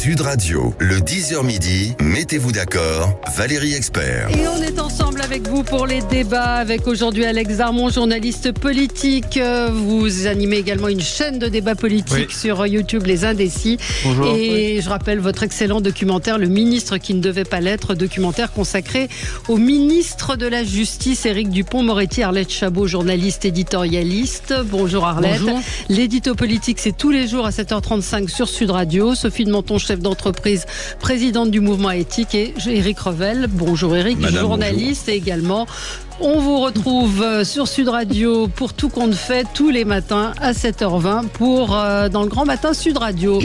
Sud Radio, le 10h midi, mettez-vous d'accord, Valérie Expert. Et on est ensemble avec vous pour les débats, avec aujourd'hui Alex Darmon, journaliste politique. Vous animez également une chaîne de débats politiques sur YouTube, Les Indécis. Bonjour. Et je rappelle votre excellent documentaire, Le ministre qui ne devait pas l'être, documentaire consacré au ministre de la Justice, Éric Dupond-Moretti. Arlette Chabot, journaliste éditorialiste. Bonjour Arlette. Bonjour. L'édito politique, c'est tous les jours à 7h35 sur Sud Radio. Sophie de Menton, chef d'entreprise, présidente du mouvement éthique, et Éric Revel. Bonjour Éric, journaliste également. On vous retrouve sur Sud Radio pour Tout compte fait tous les matins à 7h20 pour dans le Grand Matin Sud Radio.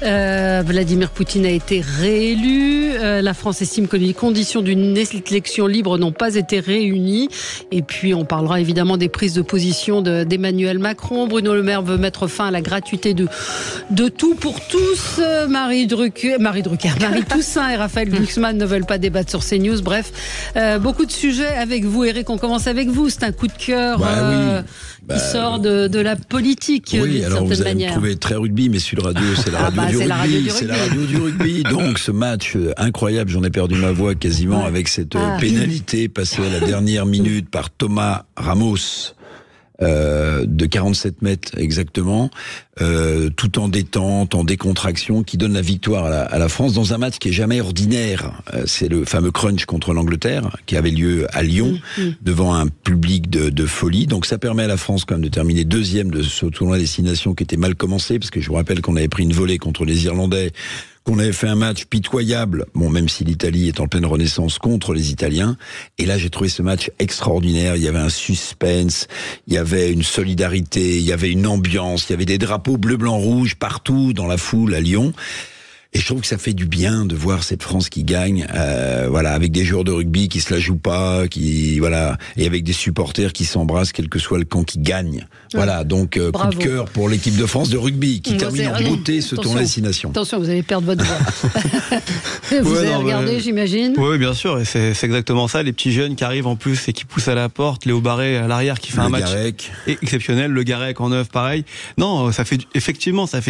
Vladimir Poutine a été réélu. La France estime que les conditions d'une élection libre n'ont pas été réunies. Et puis on parlera évidemment des prises de position d'Emmanuel Macron. Bruno Le Maire veut mettre fin à la gratuité de tout pour tous. Marie Toussaint et Raphaël Glucksmann ne veulent pas débattre sur CNews. Bref, beaucoup de sujets avec vous. Éric, on commence avec vous. C'est un coup de cœur qui sort de la politique d'une alors certaine vous allez manière. me trouver très rugby, mais Sud Radio, c'est la radio du rugby. C'est la radio du rugby. Donc ce match incroyable, j'en ai perdu ma voix quasiment avec cette pénalité passée à la dernière minute par Thomas Ramos. De 47 mètres exactement, tout en détente, en décontraction, qui donne la victoire à la France dans un match qui est jamais ordinaire. C'est le fameux crunch contre l'Angleterre qui avait lieu à Lyon devant un public de folie. Donc ça permet à la France quand même de terminer deuxième de ce tournoi destination qui était mal commencé, parce que je vous rappelle qu'on avait pris une volée contre les Irlandais, qu'on avait fait un match pitoyable, bon, même si l'Italie est en pleine renaissance contre les Italiens. Et là, j'ai trouvé ce match extraordinaire. Il y avait un suspense, il y avait une solidarité, il y avait une ambiance, il y avait des drapeaux bleu, blanc, rouge partout dans la foule à Lyon. Et je trouve que ça fait du bien de voir cette France qui gagne, avec des joueurs de rugby qui se la jouent pas, et avec des supporters qui s'embrassent, quel que soit le camp qui gagne. Voilà, donc coup de cœur pour l'équipe de France de rugby qui termine en beauté ce tournoi destination. Attention, vous allez perdre votre voix. Vous avez regardé, j'imagine. Oui, bien sûr, et c'est exactement ça. Les petits jeunes qui arrivent en plus et qui poussent à la porte, Léo Barré à l'arrière qui fait un match exceptionnel, le Garec en neuf, pareil. Non, ça fait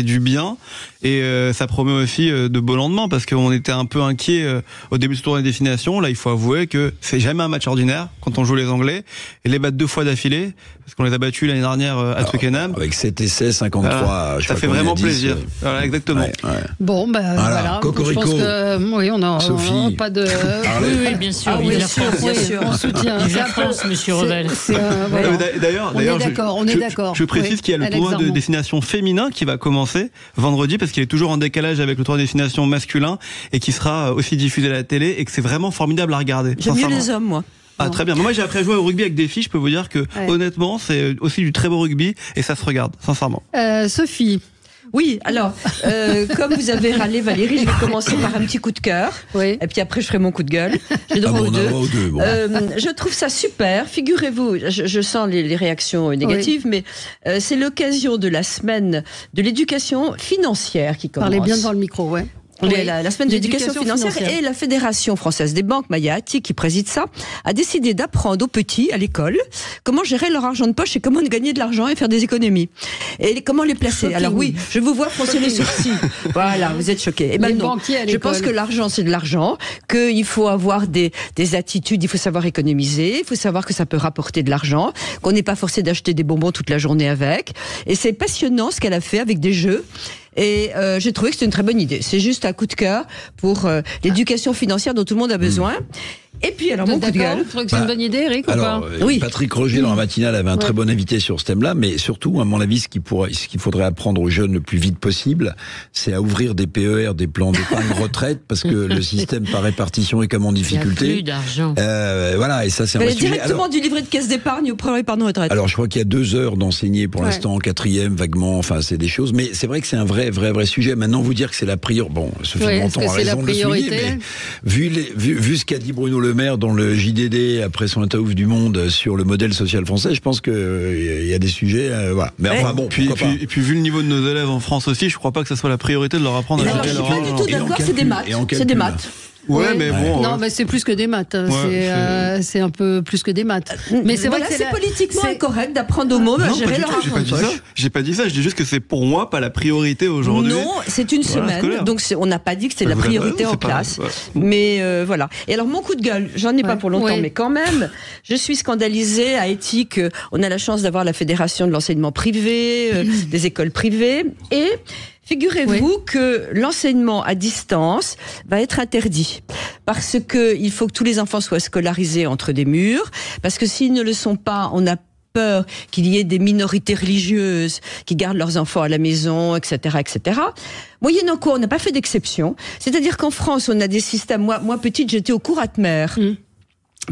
du bien et ça promet aussi de beaux lendemains, parce qu'on était un peu inquiet au début de ce tournoi de destination. Là, il faut avouer que c'est jamais un match ordinaire quand on joue les Anglais, et les battre 2 fois d'affilée, parce qu'on les a battus l'année dernière à Twickenham. Avec 7 essais, 53. Ça fait vraiment plaisir. Voilà, exactement. Bon, voilà. Cocorico. Je pense que, on n'a pas de... Oui, bien sûr. Vive la France, bien sûr. On soutient. Vive la France, monsieur Revel. D'ailleurs, on est d'accord. Je précise qu'il y a le tournoi de destination féminin qui va commencer vendredi, parce qu'il est toujours en décalage avec le tournoi de destination masculin, et qui sera aussi diffusé à la télé, et que c'est vraiment formidable à regarder. J'aime mieux les hommes, moi. Ah, très bien. Moi, j'ai appris à jouer au rugby avec des filles. Je peux vous dire que, honnêtement, c'est aussi du très beau rugby, et ça se regarde, sincèrement. Sophie. Oui, alors, comme vous avez râlé, Valérie, je vais commencer par un petit coup de cœur. Et puis après, je ferai mon coup de gueule. J'ai droit aux deux. Je trouve ça super. Figurez-vous, je sens les réactions négatives, mais c'est l'occasion de la semaine de l'éducation financière qui commence. Parlez bien devant le micro, La semaine de l'éducation financière, et la Fédération française des banques, Maya Atti, qui préside ça, a décidé d'apprendre aux petits, à l'école, comment gérer leur argent de poche et comment gagner de l'argent et faire des économies. Et comment les placer. Alors oui, je vous vois froncer les sourcils. Voilà, vous êtes choqués. Et non, je pense que l'argent, c'est de l'argent, qu'il faut avoir des attitudes, il faut savoir économiser, il faut savoir que ça peut rapporter de l'argent, qu'on n'est pas forcé d'acheter des bonbons toute la journée avec. Et c'est passionnant ce qu'elle a fait avec des jeux. Et j'ai trouvé que c'était une très bonne idée. C'est juste un coup de cœur pour l'éducation financière dont tout le monde a besoin. Et puis, alors, mon coup de gueule. Vous trouvez que c'est une bonne idée, Eric, ou pas? Oui. Patrick Roger, dans la matinale, avait un très bon invité sur ce thème-là, mais surtout, à mon avis, ce qu'il faudrait apprendre aux jeunes le plus vite possible, c'est à ouvrir des PER, des plans d'épargne retraite, parce que le système par répartition est comme en difficulté. Il n'y a plus d'argent. Et ça, c'est un vrai sujet. Directement du livret de caisse d'épargne au plan épargne retraite. Alors, je crois qu'il y a 2 heures d'enseigner pour l'instant, en 4e, vaguement, enfin, c'est des choses, mais c'est vrai que c'est un vrai sujet. Maintenant, vous dire que c'est la priorité, bon, Sophie Menton a raison de le souligner, mais vu ce qu'a dit Bruno Le Maire dans le JDD après son interview du Monde sur le modèle social français, je pense qu'il y a des sujets, Mais enfin bon, puis vu le niveau de nos élèves en France aussi, je crois pas que ça soit la priorité de leur apprendre à gérer leur argent. Je suis pas du tout d'accord, c'est des maths. Ouais, mais bon. Non, mais c'est plus que des maths. C'est un peu plus que des maths. Mais c'est vrai que c'est politiquement incorrect d'apprendre aux mômes à gérer leur argent de poche. J'ai pas dit ça. Je dis juste que c'est pour moi pas la priorité aujourd'hui. Non, c'est une semaine. Donc on n'a pas dit que c'était la priorité en classe. Mais voilà. Et alors mon coup de gueule, j'en ai pas pour longtemps, mais quand même, je suis scandalisée à Éthique. On a la chance d'avoir la fédération de l'enseignement privé, des écoles privées, et figurez-vous que l'enseignement à distance va être interdit parce que il faut que tous les enfants soient scolarisés entre des murs, parce que s'ils ne le sont pas, on a peur qu'il y ait des minorités religieuses qui gardent leurs enfants à la maison, etc., etc. Moyennant quoi, on n'a pas fait d'exception. C'est-à-dire qu'en France, on a des systèmes. Moi petite, j'étais au cours Atmer.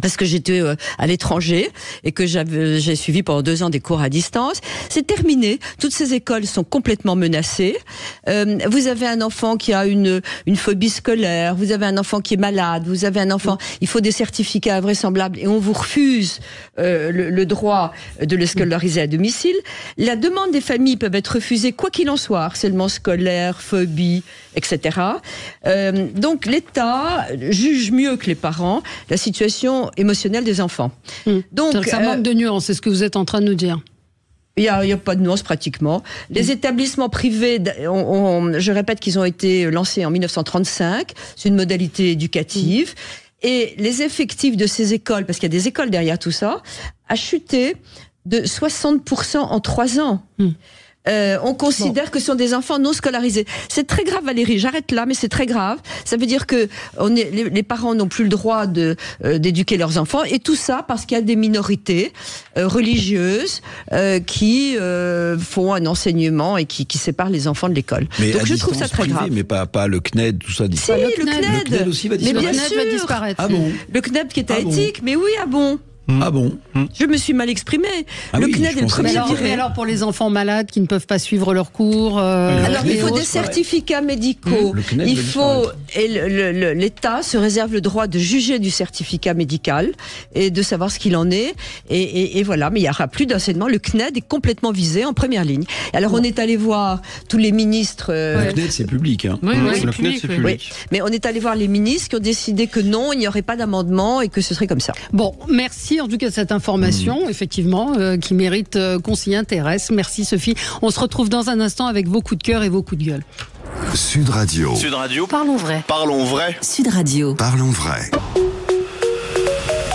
Parce que j'étais à l'étranger et que j'ai suivi pendant 2 ans des cours à distance. C'est terminé. Toutes ces écoles sont complètement menacées. Vous avez un enfant qui a une phobie scolaire. Vous avez un enfant qui est malade. Vous avez un enfant. Il faut des certificats invraisemblables et on vous refuse le droit de le scolariser à domicile. La demande des familles peut être refusée quoi qu'il en soit. Harcèlement scolaire, phobie, etc. Donc l'État juge mieux que les parents la situation émotionnelle des enfants. Donc ça manque de nuances, c'est ce que vous êtes en train de nous dire. Il y a pas de nuance pratiquement. Les établissements privés, je répète qu'ils ont été lancés en 1935. C'est une modalité éducative. Et les effectifs de ces écoles, parce qu'il y a des écoles derrière tout ça, a chuté de 60% en 3 ans. On considère que ce sont des enfants non scolarisés. C'est très grave, Valérie. J'arrête là, mais c'est très grave. Ça veut dire que les parents n'ont plus le droit d'éduquer leurs enfants, et tout ça parce qu'il y a des minorités religieuses qui font un enseignement et qui séparent les enfants de l'école. Donc je trouve ça très grave. Mais pas le CNED, tout ça. Si, le CNED aussi va disparaître. Mais bien sûr, va disparaître. Ah bon. Le CNED qui est à Éthique, mais oui, ah bon. Ah bon? Je me suis mal exprimée. Le CNED est le premier viré. Mais alors pour les enfants malades qui ne peuvent pas suivre leurs cours... alors il faut des certificats médicaux. Il faut... Et l'État se réserve le droit de juger du certificat médical et de savoir ce qu'il en est. Et voilà, mais il n'y aura plus d'enseignement. Le CNED est complètement visé en première ligne. Alors on est allé voir tous les ministres... Le CNED c'est public. Hein. Oui, le CNED c'est public. Mais on est allé voir les ministres qui ont décidé que non, il n'y aurait pas d'amendement et que ce serait comme ça. Bon, merci en tout cas de cette information, effectivement, qui mérite qu'on s'y intéresse. Merci Sophie. On se retrouve dans un instant avec vos coups de cœur et vos coups de gueule. Sud Radio. Sud Radio. Parlons vrai. Parlons vrai. Sud Radio. Parlons vrai.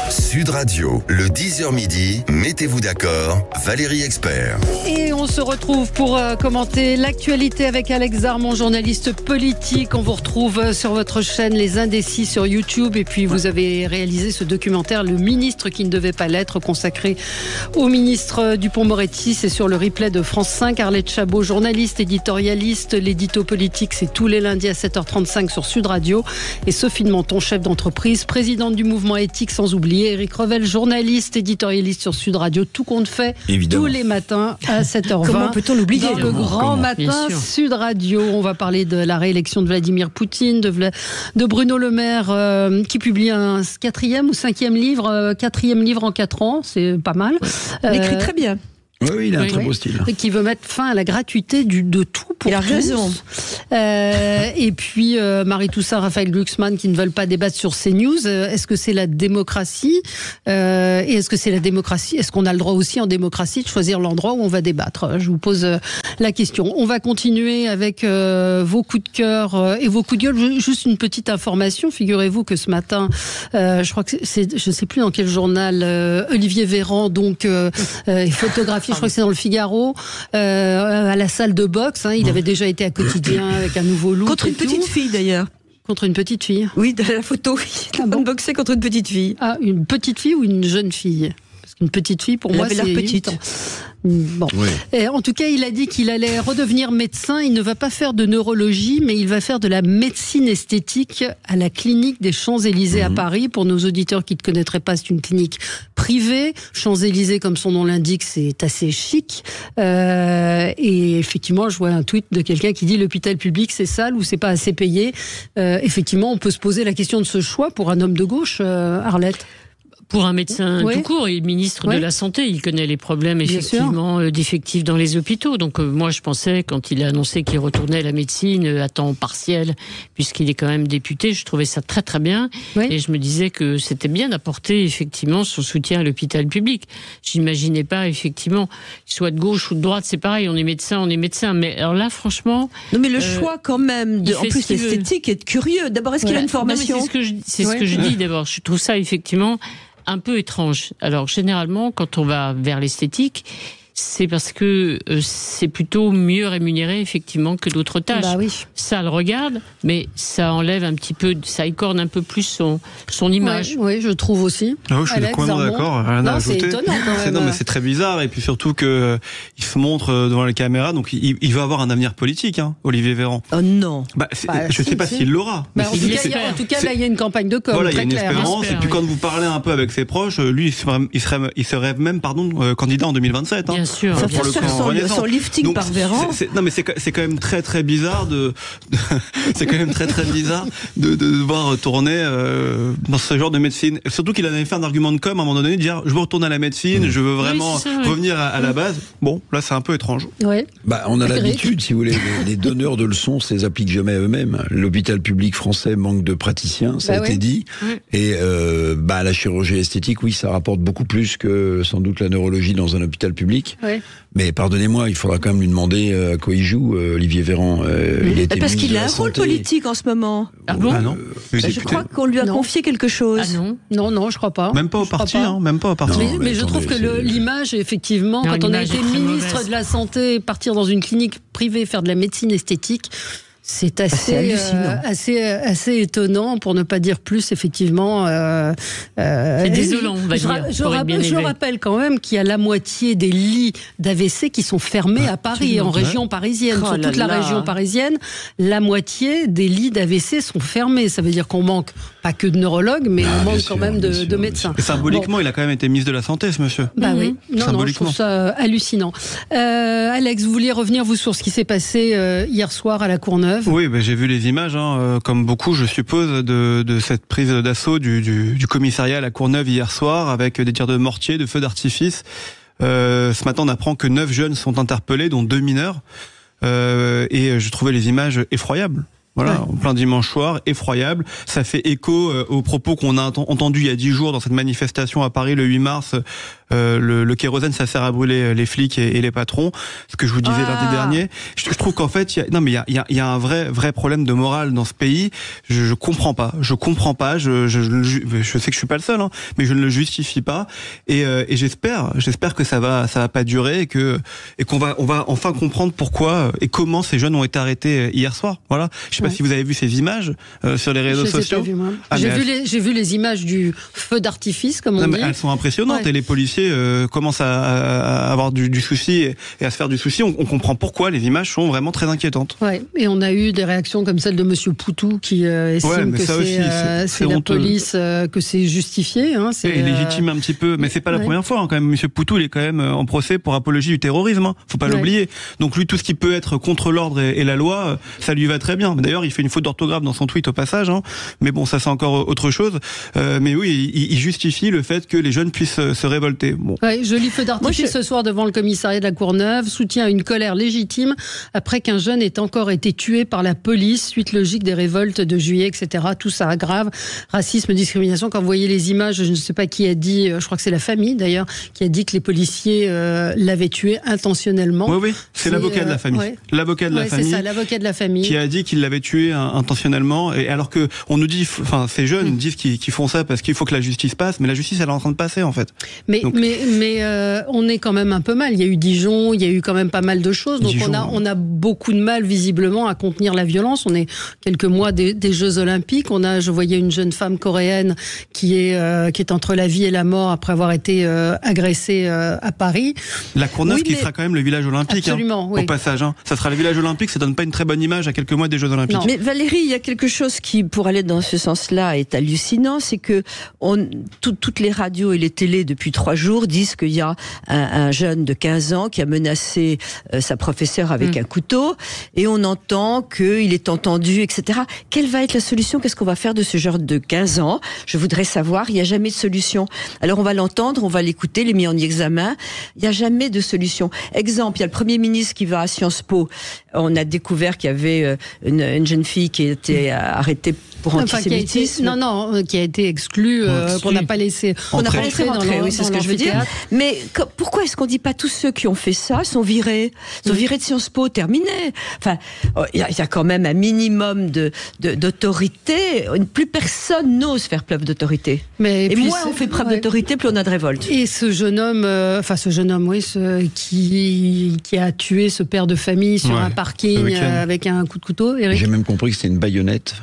Sud Radio, le 10h midi, mettez-vous d'accord, Valérie Expert. Et on se retrouve pour commenter l'actualité avec Alex Zarmon, journaliste politique. On vous retrouve sur votre chaîne Les Indécis sur YouTube. Et puis vous avez réalisé ce documentaire, Le ministre qui ne devait pas l'être, consacré au ministre Dupond-Moretti. C'est sur le replay de France 5. Arlette Chabot, journaliste, éditorialiste. L'édito politique, c'est tous les lundis à 7h35 sur Sud Radio. Et Sophie de Menton, chef d'entreprise, présidente du mouvement éthique, sans oublier Éric Revel, journaliste, éditorialiste sur Sud Radio. Tout compte fait, tous les matins à 7h20. Comment peut-on l'oublier? Dans le grand matin Sud Radio. On va parler de la réélection de Vladimir Poutine, de Bruno Le Maire, qui publie un 4e ou 5e livre, 4e livre en 4 ans. C'est pas mal. Il écrit très bien. Oui, il a un très beau style. Et qui veut mettre fin à la gratuité de tout pour tous. Il a raison. Et puis Marie Toussaint, Raphaël Glucksmann qui ne veulent pas débattre sur CNews. Est-ce que c'est la démocratie et est-ce que c'est la démocratie? Est-ce qu'on a le droit aussi en démocratie de choisir l'endroit où on va débattre? Je vous pose la question. On va continuer avec vos coups de cœur et vos coups de gueule. Juste une petite information. Figurez-vous que ce matin, je crois que je ne sais plus dans quel journal, Olivier Véran, donc est photographié. Je crois que c'est dans le Figaro, à la salle de boxe. Il avait déjà été à Quotidien avec un nouveau look. Contre une petite fille d'ailleurs. Contre une petite fille? Oui, dans la photo, il a boxé contre une petite fille. Ah, une petite fille ou une jeune fille? Parce qu'une petite fille, pour moi, c'est... Elle avait l'air petite. Bon. Oui. Et en tout cas, il a dit qu'il allait redevenir médecin. Il ne va pas faire de neurologie, mais il va faire de la médecine esthétique à la clinique des Champs-Élysées à Paris. Pour nos auditeurs qui ne connaîtraient pas, c'est une clinique privée. Champs-Élysées, comme son nom l'indique, c'est assez chic. Et effectivement, je vois un tweet de quelqu'un qui dit l'hôpital public, c'est sale ou c'est pas assez payé. Effectivement, on peut se poser la question de ce choix pour un homme de gauche, Arlette. Pour un médecin tout court et ministre de la Santé, il connaît les problèmes effectivement d'effectifs dans les hôpitaux. Donc moi je pensais, quand il a annoncé qu'il retournait à la médecine à temps partiel, puisqu'il est quand même député, je trouvais ça très très bien. Et je me disais que c'était bien d'apporter effectivement son soutien à l'hôpital public. J'imaginais pas effectivement, soit de gauche ou de droite, c'est pareil, on est médecin. Mais alors là franchement... Non mais le choix quand même, en plus l'esthétique est curieux. D'abord, est-ce qu'il a une formation? Non, mais c'est ce que je dis d'abord. Je trouve ça effectivement un peu étrange. Alors généralement, quand on va vers l'esthétique, c'est parce que c'est plutôt mieux rémunéré effectivement que d'autres tâches. Ça le regarde, mais ça enlève un petit peu, ça écorne un peu plus son image. Oui, je trouve aussi. Je suis complètement d'accord. C'est étonnant quand même. Non, mais c'est très bizarre. Et puis surtout que il se montre devant les caméras, donc il va avoir un avenir politique, Olivier Véran. Oh non. Je ne sais pas s'il l'aura. En tout cas, là, il y a une campagne de com. Voilà, il y a une espérance. Et puis quand vous parlez un peu avec ses proches, lui, il serait même, candidat en 2027. Bien sûr. Son lifting donc, par Véran. Non, mais c'est quand même très très bizarre c'est quand même très très bizarre de devoir retourner dans ce genre de médecine. Surtout qu'il avait fait un argument de com à un moment donné, de dire je veux retourner à la médecine, je veux vraiment revenir à la base. Bon, là c'est un peu étrange. On a l'habitude, si vous voulez, les donneurs de leçons ne les appliquent jamais eux-mêmes. L'hôpital public français manque de praticiens, ça a été dit. Et la chirurgie esthétique, oui, ça rapporte beaucoup plus que sans doute la neurologie dans un hôpital public. Mais pardonnez-moi, il faudra quand même lui demander à quoi il joue, Olivier Véran. Parce qu'il a un rôle politique en ce moment. Ah bon? Non. Je crois qu'on lui a confié quelque chose. Ah non, je crois pas. Même pas au parti, même pas au parti. Mais je trouve que l'image, effectivement, quand on a été ministre de la Santé, partir dans une clinique privée, faire de la médecine esthétique, c'est assez étonnant, pour ne pas dire plus, effectivement. C'est désolant, on va dire. Je rappelle quand même qu'il y a la moitié des lits d'AVC qui sont fermés à Paris, en région parisienne. Sur toute la région parisienne, la moitié des lits d'AVC sont fermés. Ça veut dire qu'on manque pas que de neurologues, mais on manque quand même de médecins. Et symboliquement, il a quand même été ministre de la Santé, ce monsieur. Oui. Non, je trouve ça hallucinant. Alex, vous vouliez revenir, vous, sur ce qui s'est passé hier soir à la Courneuve? Oui, j'ai vu les images, comme beaucoup, je suppose, de cette prise d'assaut du commissariat à la Courneuve hier soir, avec des tirs de mortier, de feux d'artifice. Ce matin, on apprend que 9 jeunes sont interpellés, dont 2 mineurs. Et je trouvais les images effroyables. Voilà, en plein dimanche soir, effroyable. Ça fait écho aux propos qu'on a entendus il y a 10 jours dans cette manifestation à Paris le 8 mars. Le kérosène, ça sert à brûler les flics et les patrons. Ce que je vous disais lundi dernier. Je trouve qu'en fait, il y a un vrai problème de morale dans ce pays. Je comprends pas. Je sais que je suis pas le seul, mais je ne le justifie pas. Et j'espère que ça va pas durer et qu'on va enfin comprendre pourquoi et comment ces jeunes ont été arrêtés hier soir. Voilà. Je sais pas si vous avez vu ces images sur les réseaux sociaux. Pas vu, moi. J'ai vu les images du feu d'artifice, comme on dit. Elles sont impressionnantes et les policiers commencent à avoir du souci et à se faire du souci. On comprend pourquoi les images sont vraiment très inquiétantes. Et on a eu des réactions comme celle de Monsieur Poutou qui estime que c'est la police, que c'est justifié. C'est légitime un petit peu, mais c'est pas la première fois quand même. Monsieur Poutou, il est quand même en procès pour apologie du terrorisme. Faut pas l'oublier. Donc lui, tout ce qui peut être contre l'ordre et la loi, ça lui va très bien. D'ailleurs, il fait une faute d'orthographe dans son tweet au passage. Mais bon, ça c'est encore autre chose. Mais oui, il justifie le fait que les jeunes puissent se révolter. Bon. Joli feu d'artifice ce soir devant le commissariat de la Courneuve, soutient une colère légitime après qu'un jeune ait encore été tué par la police, suite logique des révoltes de juillet, etc. Tout ça aggrave. Racisme, discrimination. Quand vous voyez les images, je ne sais pas qui a dit, je crois que c'est la famille d'ailleurs, qui a dit que les policiers l'avaient tué intentionnellement. Oui, c'est l'avocat de la famille. L'avocat de la famille. C'est ça, l'avocat de la famille. Qui a dit qu'il l'avait tué intentionnellement. Et alors que on nous dit, ces jeunes disent qu'ils font ça parce qu'il faut que la justice passe, mais la justice elle est en train de passer en fait. Mais on est quand même un peu mal. Il y a eu Dijon, il y a eu quand même pas mal de choses. Donc on a beaucoup de mal visiblement à contenir la violence. On est quelques mois des Jeux Olympiques. Je voyais une jeune femme coréenne qui est entre la vie et la mort après avoir été agressée à Paris. La Courneuve qui sera quand même le village olympique. Absolument, au passage. Ça sera le village olympique. Ça donne pas une très bonne image à quelques mois des Jeux Olympiques. Non. Mais Valérie, il y a quelque chose qui, pour aller dans ce sens-là, est hallucinant, c'est que toutes les radios et les télés depuis 3 jours jour disent qu'il y a un jeune de 15 ans qui a menacé sa professeure avec un couteau, et on entend qu'il est entendu, etc. Quelle va être la solution? Qu'est-ce qu'on va faire de ce jeune de 15 ans? Je voudrais savoir. Il n'y a jamais de solution. Alors on va l'entendre, on va l'écouter, les mis en examen. Il n'y a jamais de solution. Exemple, il y a le Premier ministre qui va à Sciences Po. On a découvert qu'il y avait une jeune fille qui était arrêtée pour antisémitisme. Qui a été exclue, qu'on n'a pas laissé rentrer, oui, c'est ce que je veux dire. Mais pourquoi est-ce qu'on ne dit pas tous ceux qui ont fait ça sont virés? Sont virés de Sciences Po, terminé. Enfin, il y a quand même un minimum d'autorité. Plus personne n'ose faire preuve d'autorité. Et moins on fait preuve d'autorité, plus on a de révolte. Et ce jeune homme, qui a tué ce père de famille sur un parking avec un coup de couteau. Eric. J'ai même compris que c'était une baïonnette.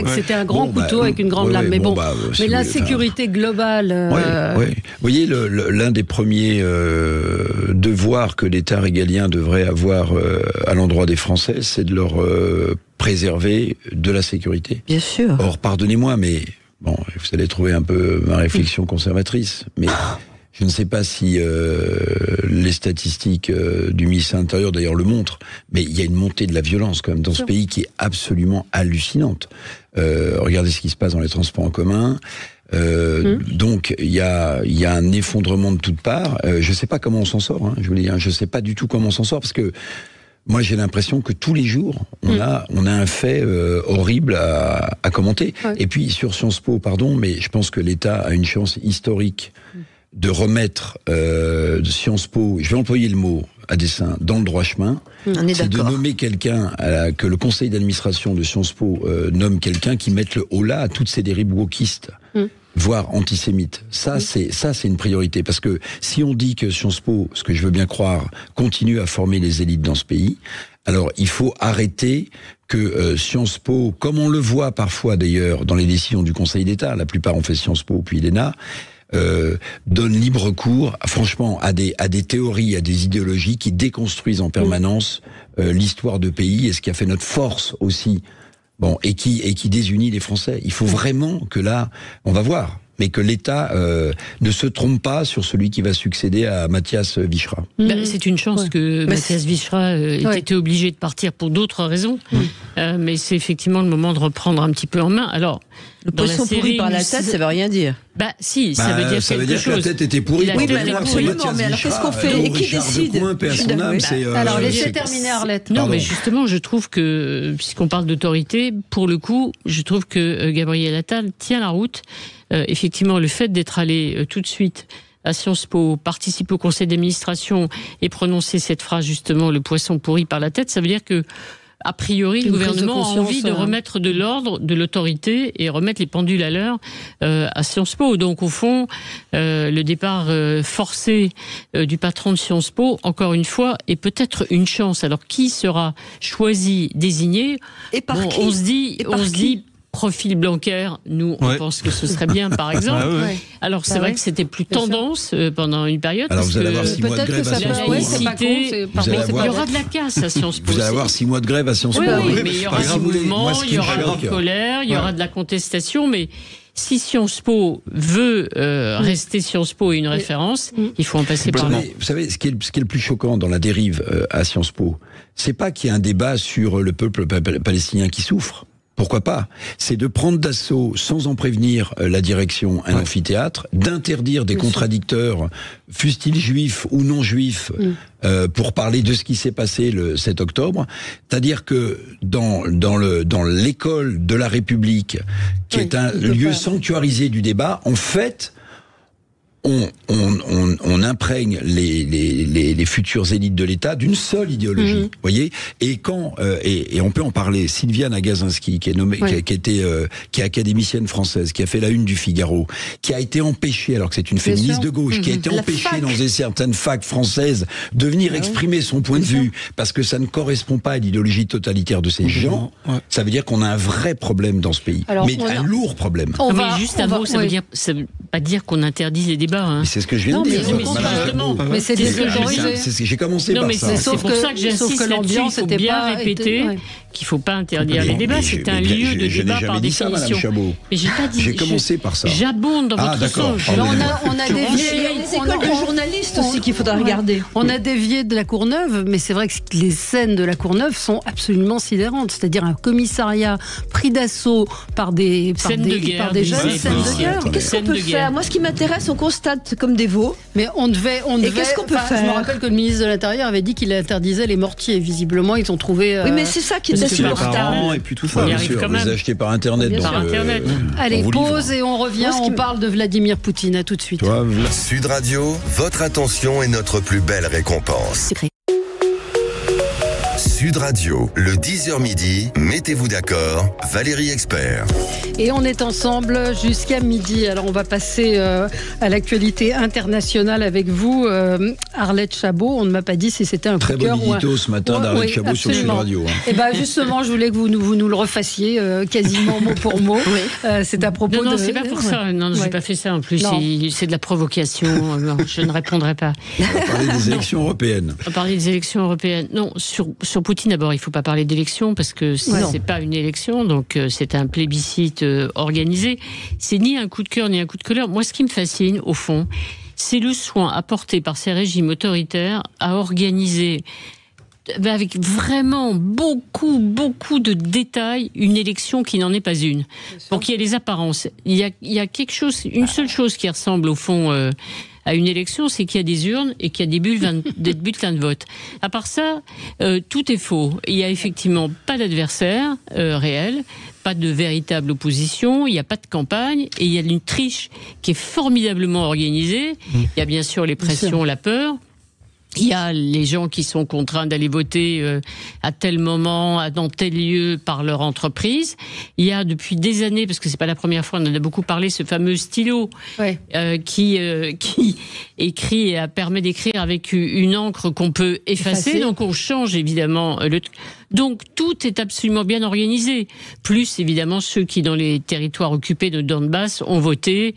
C'était un grand couteau avec une grande lame. Mais la sécurité globale. Vous voyez, l'un des premiers devoirs que l'État régalien devrait avoir à l'endroit des Français, c'est de leur préserver de la sécurité. Bien sûr. Or, pardonnez-moi, mais bon, vous allez trouver un peu ma réflexion conservatrice, mais je ne sais pas si les statistiques du ministère de l'Intérieur d'ailleurs le montrent, mais il y a une montée de la violence quand même dans ce pays qui est absolument hallucinante. Regardez ce qui se passe dans les transports en commun. Donc il y a un effondrement de toutes parts. Je ne sais pas comment on s'en sort. Je vous le dis, je ne sais pas du tout comment on s'en sort, parce que moi, j'ai l'impression que tous les jours, on a un fait horrible à commenter. Et puis, sur Sciences Po, pardon, mais je pense que l'État a une chance historique de remettre Sciences Po, je vais employer le mot à dessein, dans le droit chemin. C'est de nommer quelqu'un, que le conseil d'administration de Sciences Po nomme quelqu'un qui mette le holà à toutes ces dérives wokistes. Voire antisémites. Ça, c'est une priorité. Parce que si on dit que Sciences Po, ce que je veux bien croire, continue à former les élites dans ce pays, alors il faut arrêter que Sciences Po, comme on le voit parfois d'ailleurs dans les décisions du Conseil d'État, la plupart ont fait Sciences Po puis l'ENA, donne libre cours, franchement, à des théories, à des idéologies qui déconstruisent en permanence l'histoire de pays et ce qui a fait notre force aussi. Bon, et qui désunit les Français. Il faut vraiment que là, on va voir, mais que l'État ne se trompe pas sur celui qui va succéder à Mathias Vichra. C'est une chance que Mathias Vichra ait été obligé de partir pour d'autres raisons, mais c'est effectivement le moment de reprendre un petit peu en main. Alors, le poisson pourri par la tête, ça veut rien dire. Ça veut dire quelque chose. Que la tête était pourrie. Oui, mais alors qu'est-ce qu'on fait? Et qui décide? Alors, laissez terminer Arlette. Non, mais justement, je trouve que, puisqu'on parle d'autorité, pour le coup, je trouve que Gabriel Attal tient la route. Effectivement, le fait d'être allé tout de suite à Sciences Po, participer au conseil d'administration et prononcer cette phrase, justement, le poisson pourri par la tête, ça veut dire que a priori, le gouvernement a envie de remettre de l'ordre, de l'autorité et remettre les pendules à l'heure à Sciences Po. Donc, au fond, le départ forcé du patron de Sciences Po, encore une fois, est peut-être une chance. Alors, qui sera choisi, désigné? Et par qui? On se dit profil Blanquer, nous, on pense que ce serait bien, par exemple. Alors, c'est vrai que c'était plus tendance pendant une période. Alors, vous allez avoir 6 mois de grève à Sciences Po. Il y aura de la casse à Sciences Po. Vous allez avoir 6 mois de grève à Sciences Po. Oui, mais il y aura du mouvement, il y aura de la colère, il y aura de la contestation, mais si Sciences Po veut rester Sciences Po et une référence, il faut en passer par là. Vous savez, ce qui est le plus choquant dans la dérive à Sciences Po, c'est pas qu'il y ait un débat sur le peuple palestinien qui souffre. Pourquoi pas? C'est de prendre d'assaut, sans en prévenir la direction, un amphithéâtre, d'interdire des contradicteurs, fussent-ils juifs ou non juifs, pour parler de ce qui s'est passé le 7 octobre. C'est-à-dire que dans l'école de la République, qui est un lieu sanctuarisé du débat, en fait, on imprègne les futures élites de l'État d'une seule idéologie, voyez. Et quand et on peut en parler. Sylviane Agacinski, qui est académicienne française, qui a fait la une du Figaro, qui a été empêchée, alors que c'est une féministe de gauche, qui a été empêchée dans certaines facs françaises de venir exprimer son point de vue parce que ça ne correspond pas à l'idéologie totalitaire de ces gens. Ça veut dire qu'on a un vrai problème dans ce pays, mais un lourd problème. Juste un mot, ça veut pas dire qu'on interdit les débats. débat. Hein. C'est ce que je viens de dire. Mais c'est désodorisé. J'ai commencé par ça. C'est pour ça que j'insiste là-dessus. Il faut bien répéter qu'il ne faut pas interdire les débats. C'est un lieu de débat par définition. Mais j'ai pas dit. J'ai commencé par ça. J'abonde dans votre sens. On a dévié. Il y a les écoles de journalistes aussi qu'il faudra regarder. On a dévié de la Courneuve, mais c'est vrai que les scènes de la Courneuve sont absolument sidérantes. C'est-à-dire un commissariat pris d'assaut par des jeunes, scènes de guerre. Qu'est-ce qu'on peut faire? Moi, ce qui m'intéresse, on constate comme des veaux. Mais on devait. Et qu'est-ce qu'on peut faire? Je me rappelle que le ministre de l'Intérieur avait dit qu'il interdisait les mortiers. Visiblement, ils ont trouvé. Oui, mais c'est ça qui est insupportable. Et puis tout ça. Bien sûr, vous achetez par Internet. Allez, pause et on revient. On parle de Vladimir Poutine. À tout de suite. Sud Radio, votre attention est notre plus belle récompense. Sud Radio, le 10h midi, mettez-vous d'accord, Valérie Expert. Et on est ensemble jusqu'à midi. Alors on va passer à l'actualité internationale avec vous, Arlette Chabot. On ne m'a pas dit si c'était un coup de cœur. Très bon édito ce matin d'Arlette Chabot sur Sud Radio. Et bien justement, je voulais que vous nous le refassiez quasiment mot pour mot. C'est à propos Non, c'est pas pour ça. Non, j'ai pas fait ça en plus. C'est de la provocation. Non, je ne répondrai pas. On va parler des élections européennes. On va parler des élections européennes. Non, sur Poutine, d'abord, il ne faut pas parler d'élection parce que c'est pas une élection, donc c'est un plébiscite organisé. C'est ni un coup de cœur ni un coup de colère. Moi, ce qui me fascine, au fond, c'est le soin apporté par ces régimes autoritaires à organiser avec vraiment beaucoup de détails une élection qui n'en est pas une. Pour qu'il y ait les apparences. Il y a quelque chose, une seule chose qui ressemble au fond à une élection, c'est qu'il y a des urnes et qu'il y a des bulletins de vote. À part ça, tout est faux. Il n'y a effectivement pas d'adversaire réel, pas de véritable opposition, il n'y a pas de campagne et il y a une triche qui est formidablement organisée. Il y a bien sûr les pressions, la peur. Il y a les gens qui sont contraints d'aller voter à tel moment, dans tel lieu, par leur entreprise. Il y a depuis des années, parce que c'est pas la première fois, on en a beaucoup parlé, ce fameux stylo qui écrit et permet d'écrire avec une encre qu'on peut effacer. Donc on change évidemment Donc tout est absolument bien organisé. Plus évidemment ceux qui dans les territoires occupés de Donbass ont voté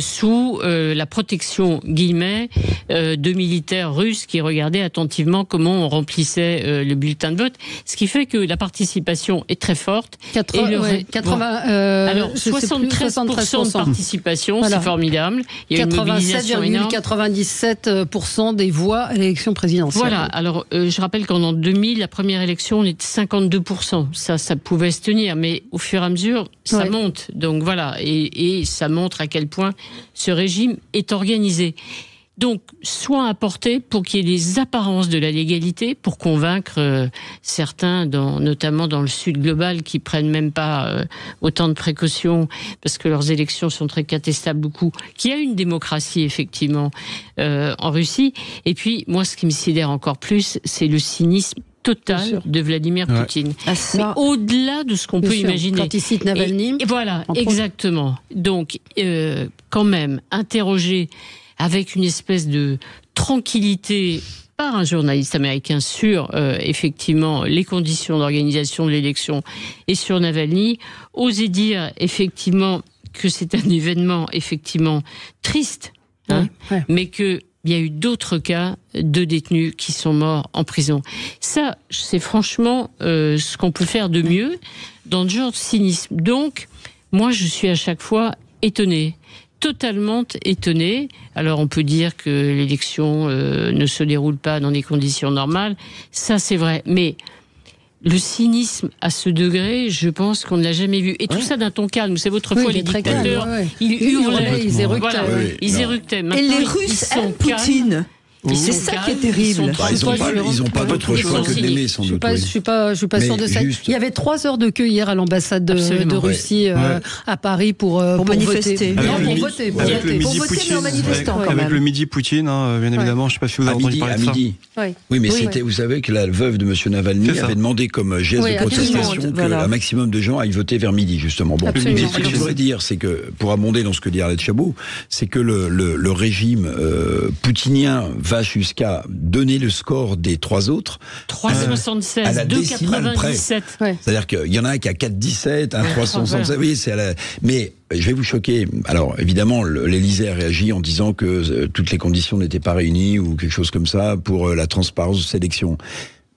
sous la protection guillemets de militaires russes qui regardaient attentivement comment on remplissait le bulletin de vote. Ce qui fait que la participation est très forte. 73% de participation, c'est formidable. Il y a une mobilisation énorme. 97% des voix à l'élection présidentielle. Voilà. Alors je rappelle qu'en 2000, la première élection, on était 52%. Ça pouvait se tenir, mais au fur et à mesure, ça monte. Donc voilà, et ça montre à quel point ce régime est organisé. Donc, soin apporté pour qu'il y ait les apparences de la légalité, pour convaincre certains, notamment dans le sud global, qui prennent même pas autant de précautions, parce que leurs élections sont très contestables beaucoup, qu'il y a une démocratie, effectivement, en Russie. Et puis, moi, ce qui me sidère encore plus, c'est le cynisme total de Vladimir Poutine. Mais au-delà de ce qu'on peut imaginer. Quand il cite Navalny. Et voilà, exactement. Donc, quand même, interroger avec une espèce de tranquillité par un journaliste américain sur, effectivement, les conditions d'organisation de l'élection et sur Navalny, oser dire, effectivement, que c'est un événement, effectivement, triste, mais que il y a eu d'autres cas de détenus qui sont morts en prison. Ça, c'est franchement ce qu'on peut faire de mieux dans le genre de cynisme. Donc, moi, je suis à chaque fois étonnée, totalement étonnée. Alors, on peut dire que l'élection ne se déroule pas dans des conditions normales. Ça, c'est vrai. Mais le cynisme à ce degré, je pense qu'on ne l'a jamais vu. Et tout ça d'un ton calme. C'est autrefois les dictateurs, ils hurlaient, ils éructaient. Ils éructaient. Et les Russes aiment Poutine. C'est ça qui est terrible. Ils n'ont pas d'autre choix que d'aimer, sans doute. Je suis pas sûre de ça. Il y avait 3 heures de queue hier à l'ambassade de Russie à Paris pour manifester. Pour voter. Pour voter, mais en manifestant quand même. Avec le midi Poutine, bien évidemment. Je ne sais pas si vous avez entendu parler de ça. Oui, mais c'était, vous savez que la veuve de M. Navalny avait demandé comme geste de protestation qu'un maximum de gens aillent voter vers midi, justement. Bon, mais ce que je voudrais dire, c'est que, pour abonder dans ce que dit Arlette Chabot, c'est que le régime poutinien va jusqu'à donner le score des 3 autres. 3,76, à la décimale près. 2,97. C'est-à-dire qu'il y en a un qui a 4,17, un 3,67. Oui, c'est mais je vais vous choquer. Alors, évidemment, l'Élysée a réagi en disant que toutes les conditions n'étaient pas réunies ou quelque chose comme ça pour la transparence de ces élections.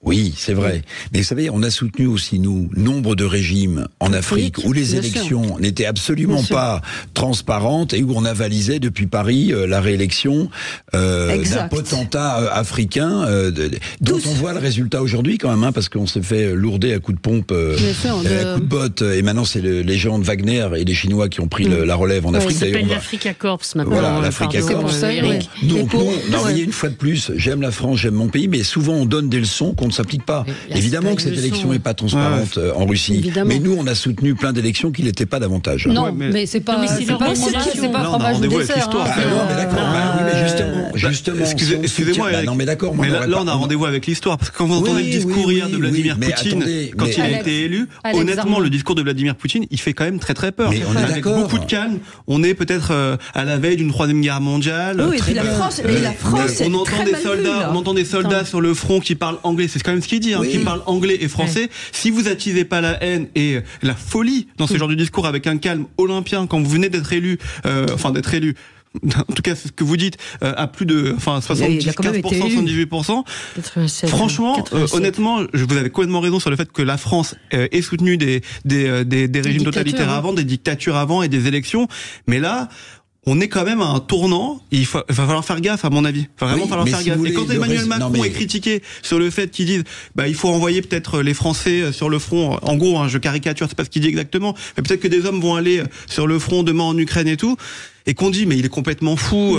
Oui, c'est vrai. Mais vous savez, on a soutenu aussi, nous, nombre de régimes en Afrique où les élections n'étaient absolument pas transparentes et où on avalisait depuis Paris la réélection d'un potentat africain dont on voit le résultat aujourd'hui quand même, parce qu'on s'est fait lourder à coups de pompe, à coups de botte. Et maintenant, c'est les géants de Wagner et les Chinois qui ont pris la relève en Afrique. Ça s'appelle l'Africa Corps maintenant. Voilà, l'Africa Corps. Donc, nous, on a envoyé une fois de plus, j'aime la France, j'aime mon pays, mais souvent on donne des leçons qu'on ne s'applique pas. Évidemment que cette élection n'est pas transparente en Russie. Évidemment. Mais nous, on a soutenu plein d'élections qui l'étaient pas davantage. Non, mais c'est pas fromage ou dessert. Non, mais d'accord. Oui, mais justement. Excusez-moi, non, mais d'accord. Mais là, on a rendez-vous avec l'histoire. Parce que quand vous entendez le discours hier de Vladimir Poutine, quand il a été élu, honnêtement, le discours de Vladimir Poutine, il fait quand même très très peur. Avec beaucoup de calme, on est peut-être à la veille d'une 3e guerre mondiale. Oui, et la France, on entend des soldats sur le front qui parlent anglais. C'est quand même ce qu'il dit, qui parlent anglais et français. Si vous attisez pas la haine et la folie dans ce genre de discours avec un calme olympien quand vous venez d'être élu, en tout cas, c'est ce que vous dites, à plus de 75%, 78%. Franchement, honnêtement, vous avez complètement raison sur le fait que la France ait soutenu des régimes totalitaires avant, des dictatures avant et des élections. Mais là, on est quand même à un tournant. Il va falloir faire gaffe, à mon avis. Il va vraiment falloir faire gaffe. Et quand Emmanuel Macron est critiqué sur le fait qu'ils disent, il faut envoyer peut-être les Français sur le front. En gros, je caricature, c'est pas ce qu'il dit exactement. Mais peut-être que des hommes vont aller sur le front demain en Ukraine et tout. Et qu'on dit, mais il est complètement fou,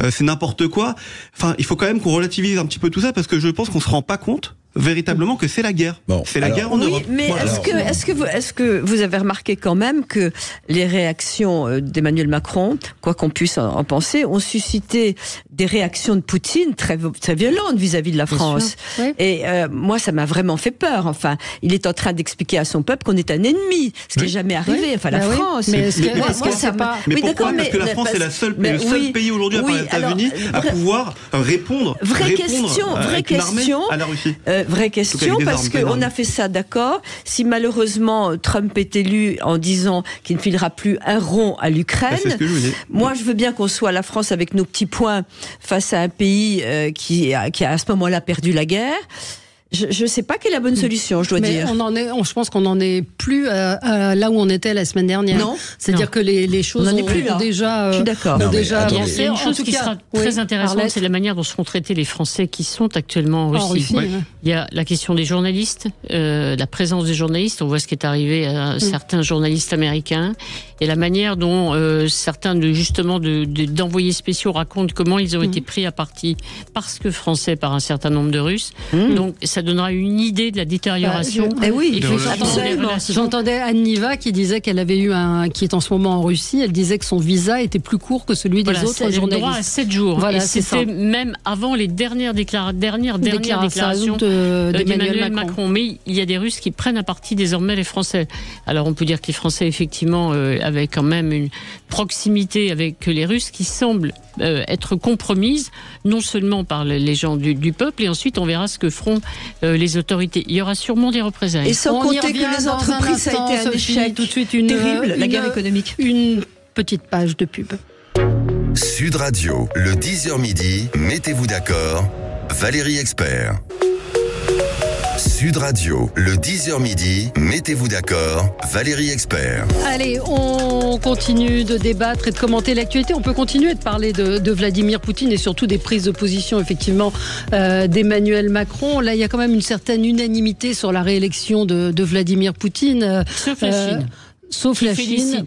c'est n'importe quoi. Enfin, il faut quand même qu'on relativise un petit peu tout ça parce que je pense qu'on se rend pas compte véritablement que c'est la guerre. C'est la guerre en Europe. Mais est-ce que vous avez remarqué quand même que les réactions d'Emmanuel Macron, quoi qu'on puisse en penser, ont suscité des réactions de Poutine très violentes vis-à-vis de la France. Et moi, ça m'a vraiment fait peur. Enfin, il est en train d'expliquer à son peuple qu'on est un ennemi, ce qui n'est jamais arrivé. Enfin, la France. Mais pourquoi ? Parce que la France est le seul pays aujourd'hui à part les États-Unis à pouvoir répondre avec une armée à la Russie. Vraie question, parce qu'on a fait ça, d'accord. Si malheureusement Trump est élu en disant qu'il ne filera plus un rond à l'Ukraine, moi je veux bien qu'on soit la France avec nos petits points face à un pays qui a à ce moment-là perdu la guerre. Je ne sais pas quelle est la bonne solution, je dois dire. Je pense qu'on n'en est plus là où on était la semaine dernière. Non. C'est-à-dire que les choses ont déjà... Je suis d'accord. Il y a une chose qui sera très intéressante, c'est la manière dont seront traités les Français qui sont actuellement en Russie. Il y a la question des journalistes, la présence des journalistes. On voit ce qui est arrivé à certains journalistes américains et la manière dont certains d'envoyés spéciaux racontent comment ils ont été pris à partie parce que français par un certain nombre de Russes. Donc ça donnera une idée de la détérioration. J'entendais Anne Niva qui disait qu'elle avait eu qui est en ce moment en Russie. Elle disait que son visa était plus court que celui des autres journalistes. Elle a droit à 7 jours. Voilà, c'était même avant les dernières déclarations d'Emmanuel Macron. Mais il y a des Russes qui prennent à partie désormais les Français. Alors on peut dire que les Français effectivement avaient quand même une proximité avec les Russes qui semble être compromise non seulement par les gens du peuple, et ensuite on verra ce que feront les autorités. Il y aura sûrement des représailles. Et sans compter que les entreprises, ça a été un échec tout de suite terrible, la guerre économique. Une petite page de pub. Sud Radio, le 10h midi, mettez-vous d'accord, Valérie Expert. Sud Radio, le 10h midi, mettez-vous d'accord, Valérie Expert. Allez, on continue de débattre et de commenter l'actualité. On peut continuer de parler de Vladimir Poutine et surtout des prises de position, effectivement, d'Emmanuel Macron. Là, il y a quand même une certaine unanimité sur la réélection de Vladimir Poutine. Sauf la Chine. Sauf la Chine,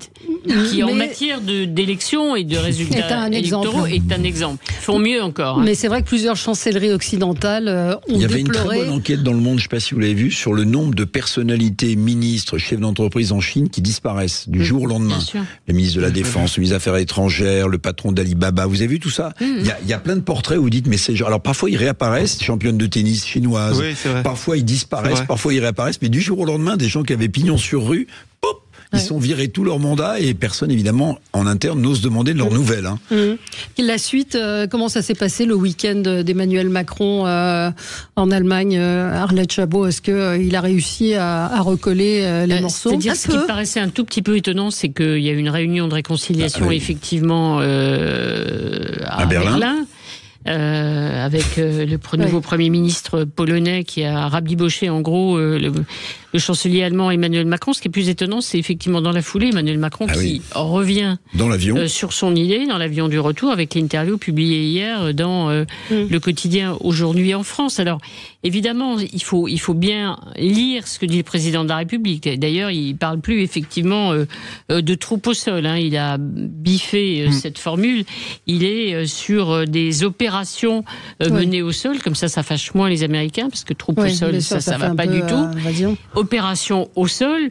qui en matière d'élections et de résultats électoraux est un exemple. Ils font mieux encore. Mais c'est vrai que plusieurs chancelleries occidentales ont déploré... Il y avait une très bonne enquête dans Le Monde, je ne sais pas si vous l'avez vu, sur le nombre de personnalités, ministres, chefs d'entreprise en Chine qui disparaissent du jour au lendemain. Le ministre de la Défense, le ministre des Affaires étrangères, le patron d'Alibaba. Vous avez vu tout ça ? Il y a plein de portraits où vous dites, mais c'est genre... Alors parfois ils réapparaissent, championnes de tennis chinoises. Oui, c'est vrai. Parfois ils disparaissent, parfois ils réapparaissent. Mais du jour au lendemain, des gens qui avaient pignon sur rue, pop, Ils sont virés tout leur mandat et personne, évidemment, en interne, n'ose demander de leurs nouvelles. Hein. La suite, comment ça s'est passé le week-end d'Emmanuel Macron en Allemagne, Arlette Chabot? Est-ce qu'il a réussi à recoller les morceaux? C'est-à-dire, ce qui me paraissait un tout petit peu étonnant, c'est qu'il y a eu une réunion de réconciliation, effectivement, à Berlin. Avec le nouveau Premier ministre polonais qui a rabiboché en gros le chancelier allemand Emmanuel Macron. Ce qui est plus étonnant, c'est effectivement dans la foulée Emmanuel Macron qui revient dans l'avion sur son idée, dans l'avion du retour, avec l'interview publiée hier dans le quotidien Aujourd'hui en France. Alors évidemment, il faut bien lire ce que dit le président de la République. D'ailleurs, il parle plus effectivement de troupes au sol. Hein. Il a biffé cette formule. Il est sur des opérations menées au sol, comme ça fâche moins les Américains, parce que troupes au sol, ça va pas du tout. Opération au sol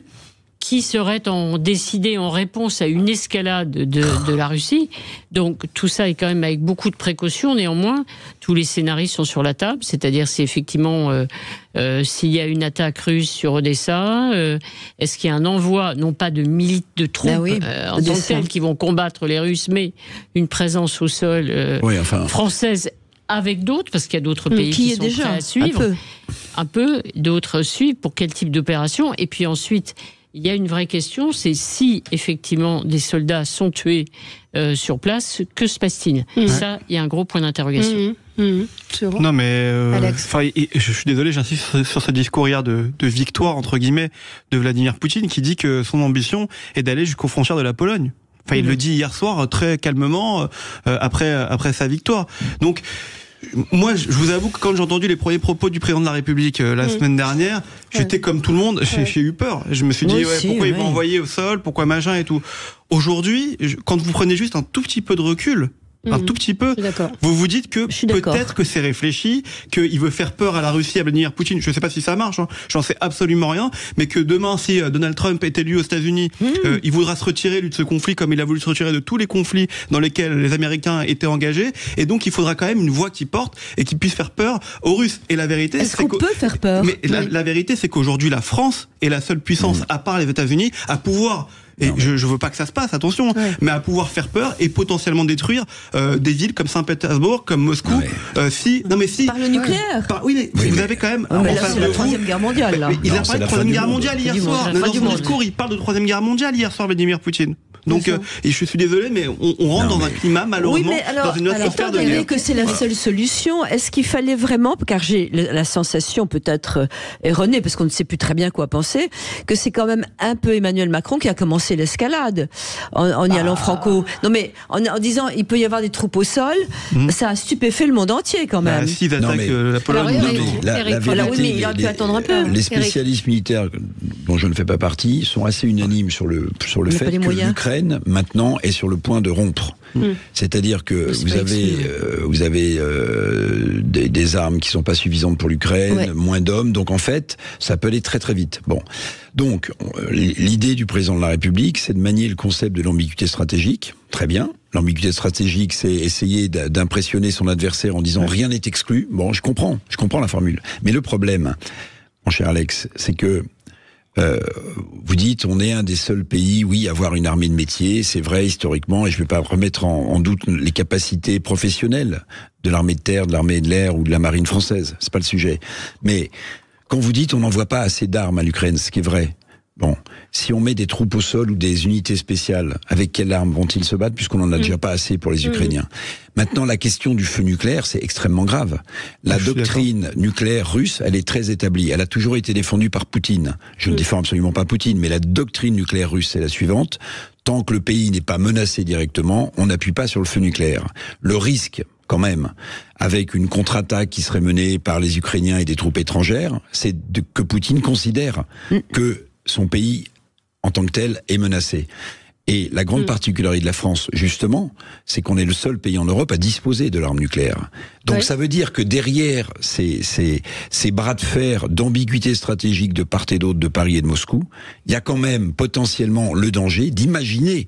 qui serait décidée en réponse à une escalade de la Russie. Donc tout ça est quand même avec beaucoup de précautions. Néanmoins, tous les scénarios sont sur la table. C'est-à-dire, c'est effectivement s'il y a une attaque russe sur Odessa, est-ce qu'il y a un envoi, non pas de troupes en tant que telles qui vont combattre les Russes, mais une présence au sol française avec d'autres, parce qu'il y a d'autres pays qui sont prêts à suivre. Un peu, d'autres suivent pour quel type d'opération. Et puis ensuite, il y a une vraie question, c'est si effectivement des soldats sont tués sur place, que se passe-t-il ? Ça, il y a un gros point d'interrogation. Non mais je suis désolé, j'insiste sur ce discours hier de victoire entre guillemets de Vladimir Poutine, qui dit que son ambition est d'aller jusqu'aux frontières de la Pologne. Enfin, il le dit hier soir très calmement après sa victoire. Donc moi, je vous avoue que quand j'ai entendu les premiers propos du président de la République la semaine dernière, j'étais comme tout le monde, j'ai eu peur. Je me suis dit, pourquoi ils vont envoyer au sol, pourquoi machin et tout. Aujourd'hui, quand vous prenez juste un tout petit peu de recul, un tout petit peu, vous vous dites que peut-être que c'est réfléchi, qu'il veut faire peur à la Russie, à Vladimir Poutine. Je ne sais pas si ça marche, j'en sais absolument rien, mais que demain, si Donald Trump est élu aux États-Unis, il voudra se retirer lui de ce conflit comme il a voulu se retirer de tous les conflits dans lesquels les Américains étaient engagés, et donc il faudra quand même une voix qui porte et qui puisse faire peur aux Russes. Et la vérité, est-ce qu'on peut faire peur? Mais la vérité, c'est qu'aujourd'hui, la France est la seule puissance, à part les États-Unis, à pouvoir. Et je veux pas que ça se passe, attention, mais à pouvoir faire peur et potentiellement détruire des villes comme Saint-Pétersbourg, comme Moscou. Par le nucléaire. Vous avez quand même. Mais là, c'est la Troisième Guerre mondiale. Là. Il a parlé de Troisième Guerre mondiale hier soir. Dans son discours, il parle de Troisième Guerre mondiale hier soir, Vladimir Poutine. Donc, et je suis désolé, mais on rentre dans un climat, malheureusement, dans une atmosphère de guerre. Étant donné que c'est la seule solution, est-ce qu'il fallait vraiment, car j'ai la sensation peut-être erronée, parce qu'on ne sait plus très bien quoi penser, que c'est quand même un peu Emmanuel Macron qui a commencé l'escalade en y allant franco. Non mais en disant il peut y avoir des troupes au sol, ça a stupéfait le monde entier quand même. S'ils attaquent la Pologne. Mais il aurait pu attendre un peu. Les spécialistes militaires, dont je ne fais pas partie, sont assez unanimes sur le fait que l'Ukraine maintenant est sur le point de rompre. C'est-à-dire que vous avez des armes qui sont pas suffisantes pour l'Ukraine, moins d'hommes, donc en fait, ça peut aller très très vite. Bon, donc l'idée du président de la République, c'est de manier le concept de l'ambiguïté stratégique. Très bien. L'ambiguïté stratégique, c'est essayer d'impressionner son adversaire en disant rien n'est exclu. Bon, je comprends la formule. Mais le problème, mon cher Alex, c'est que vous dites, on est un des seuls pays, à avoir une armée de métier, c'est vrai historiquement, et je ne vais pas remettre en doute les capacités professionnelles de l'armée de terre, de l'armée de l'air ou de la marine française, c'est pas le sujet. Mais quand vous dites, on n'envoie pas assez d'armes à l'Ukraine, ce qui est vrai. Bon, si on met des troupes au sol ou des unités spéciales, avec quelles armes vont-ils se battre, puisqu'on n'en a déjà pas assez pour les Ukrainiens? Maintenant, la question du feu nucléaire, c'est extrêmement grave. La doctrine nucléaire russe, elle est très établie. Elle a toujours été défendue par Poutine. Je ne défends absolument pas Poutine, mais la doctrine nucléaire russe, c'est la suivante. Tant que le pays n'est pas menacé directement, on n'appuie pas sur le feu nucléaire. Le risque, quand même, avec une contre-attaque qui serait menée par les Ukrainiens et des troupes étrangères, c'est que Poutine considère que son pays, en tant que tel, est menacé. Et la grande particularité de la France, justement, c'est qu'on est le seul pays en Europe à disposer de l'arme nucléaire. Donc ça veut dire que derrière ces bras de fer d'ambiguïté stratégique de part et d'autre de Paris et de Moscou, il y a quand même potentiellement le danger d'imaginer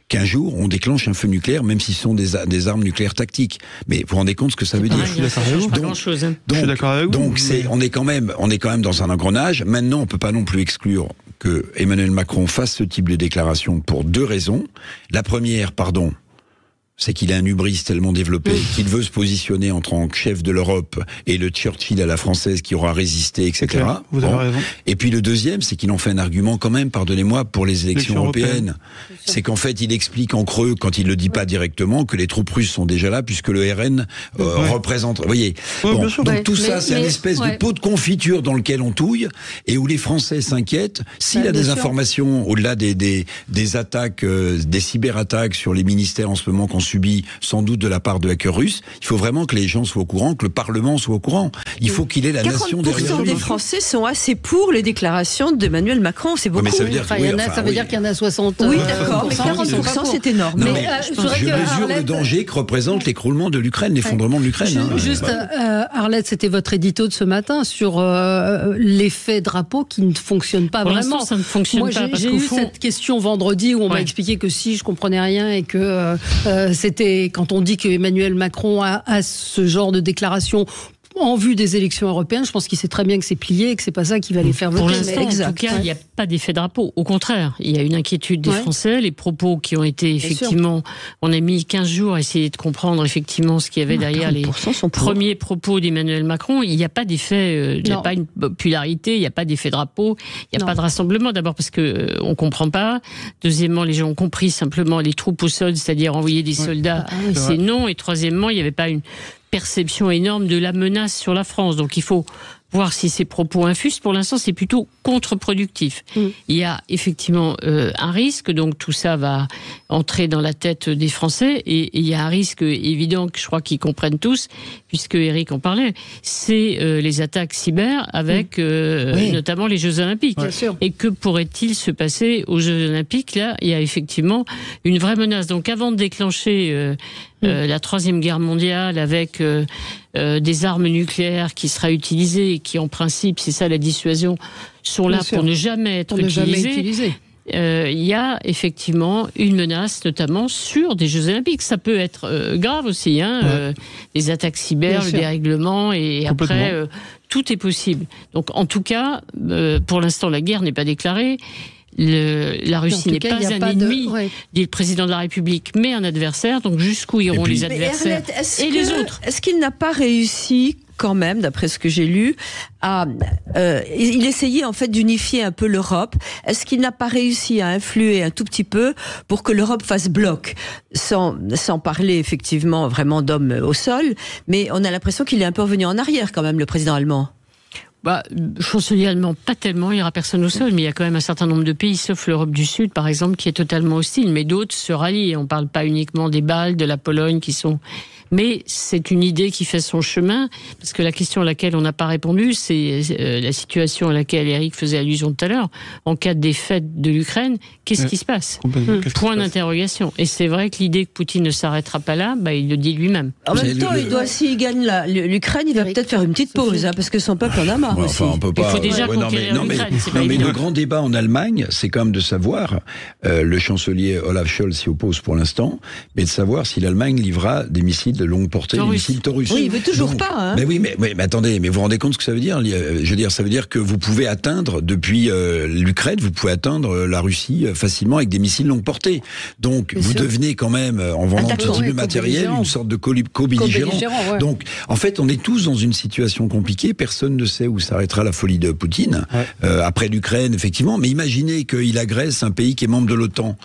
qu'un jour, on déclenche un feu nucléaire, même si ce sont des armes nucléaires tactiques. Mais vous vous rendez compte ce que ça veut dire? Ça change pas grand-chose. Je suis d'accord avec vous. Donc on est quand même dans un engrenage. Maintenant, on peut pas non plus exclure que Emmanuel Macron fasse ce type de déclaration pour 2 raisons. La première, c'est qu'il a un hubris tellement développé qu'il veut se positionner en tant que chef de l'Europe et le Churchill à la française qui aura résisté, etc. Vous avez raison. Et puis le deuxième, c'est qu'il en fait un argument quand même, pardonnez-moi, pour les élections européennes. C'est qu'en fait, il explique en creux, quand il le dit pas directement, que les troupes russes sont déjà là puisque le RN représente... Vous voyez, donc tout ça, c'est une espèce de pot de confiture dans lequel on touille et où les Français s'inquiètent. S'il y a des informations, au-delà des attaques, des cyberattaques sur les ministères en ce moment qu'on subit sans doute de la part de hackers russes, il faut vraiment que les gens soient au courant, que le Parlement soit au courant. Il faut qu'il ait la nation derrière lui. 40% des Français sont assez pour les déclarations d'Emmanuel Macron, c'est beaucoup. Mais ça veut dire, ça veut dire qu'il y en a 60. Oui, d'accord, mais 40% c'est énorme. Non, mais je mesure le danger que représente l'écroulement de l'Ukraine, l'effondrement de l'Ukraine. Juste, Arlette, c'était votre édito de ce matin sur l'effet drapeau qui ne fonctionne pas vraiment. Ça ne fonctionne pas. J'ai eu cette question vendredi où on m'a expliqué que si je comprenais rien et que c'était quand on dit que Emmanuel Macron a ce genre de déclaration en vue des élections européennes, je pense qu'il sait très bien que c'est plié et que c'est pas ça qui va les faire voter. Pour l'instant, en tout cas, il n'y a pas d'effet drapeau. Au contraire, il y a une inquiétude des Français. Les propos qui ont été effectivement... On a mis 15 jours à essayer de comprendre effectivement ce qu'il y avait derrière les premiers propos d'Emmanuel Macron. Il n'y a pas d'effet, il n'y a pas une popularité, il n'y a pas d'effet drapeau, il n'y a pas de rassemblement. D'abord parce qu'on ne comprend pas. Deuxièmement, les gens ont compris simplement les troupes au sol, c'est-à-dire envoyer des soldats, c'est non. Et troisièmement, il n'y avait pas une perception énorme de la menace sur la France. Donc il faut voir si ces propos infusent. Pour l'instant, c'est plutôt contre-productif. Il y a effectivement un risque, donc tout ça va entrer dans la tête des Français, et il y a un risque évident que je crois qu'ils comprennent tous, puisque Eric en parlait, c'est les attaques cyber avec notamment les Jeux Olympiques. Et que pourrait-il se passer aux Jeux Olympiques? Là, il y a effectivement une vraie menace. Donc avant de déclencher la Troisième Guerre mondiale avec des armes nucléaires qui seraient utilisées et qui, en principe, c'est ça la dissuasion, sont là pour ne jamais être utilisées. Il y a effectivement une menace, notamment sur des Jeux Olympiques. Ça peut être grave aussi, les attaques cyber, le dérèglement, et après, tout est possible. Donc, en tout cas, pour l'instant, la guerre n'est pas déclarée. La Russie n'est pas un ennemi, dit le président de la République, mais un adversaire. Donc jusqu'où iront les adversaires et les autres? Est-ce qu'il n'a pas réussi quand même, d'après ce que j'ai lu, il essayait en fait d'unifier un peu l'Europe. Est-ce qu'il n'a pas réussi à influer un tout petit peu pour que l'Europe fasse bloc, sans parler effectivement vraiment d'hommes au sol, mais on a l'impression qu'il est un peu revenu en arrière quand même, le président allemand? Chancelier allemand, pas tellement, il n'y aura personne au sol, mais il y a quand même un certain nombre de pays, sauf l'Europe du Sud, par exemple, qui est totalement hostile, mais d'autres se rallient. On ne parle pas uniquement des Baltes, de la Pologne, qui sont... Mais c'est une idée qui fait son chemin, parce que la question à laquelle on n'a pas répondu, c'est la situation à laquelle Eric faisait allusion tout à l'heure. En cas de défaite de l'Ukraine, qu'est-ce qui se passe? Point d'interrogation. Et c'est vrai que l'idée que Poutine ne s'arrêtera pas là, il le dit lui-même. En même temps, s'il gagne l'Ukraine, il va peut-être faire une petite pause, parce que son peuple en a marre aussi. On peut pas, il faut déjà conquérir l'Ukraine. Mais le grand débat en Allemagne, c'est quand même de savoir, le chancelier Olaf Scholz s'y oppose pour l'instant, mais de savoir si l'Allemagne livra des missiles de longue portée, des missiles Taurus. Oui, il veut toujours pas. Mais mais attendez, mais vous vous rendez compte ce que ça veut dire? Je veux dire, ça veut dire que vous pouvez atteindre, depuis l'Ukraine, vous pouvez atteindre la Russie facilement avec des missiles longue portée. Donc, vous devenez quand même, en vendant tout type de matériel, une sorte de co-belligérant. Donc, en fait, on est tous dans une situation compliquée. Personne ne sait où s'arrêtera la folie de Poutine. Après l'Ukraine, effectivement. Mais imaginez qu'il agresse un pays qui est membre de l'OTAN.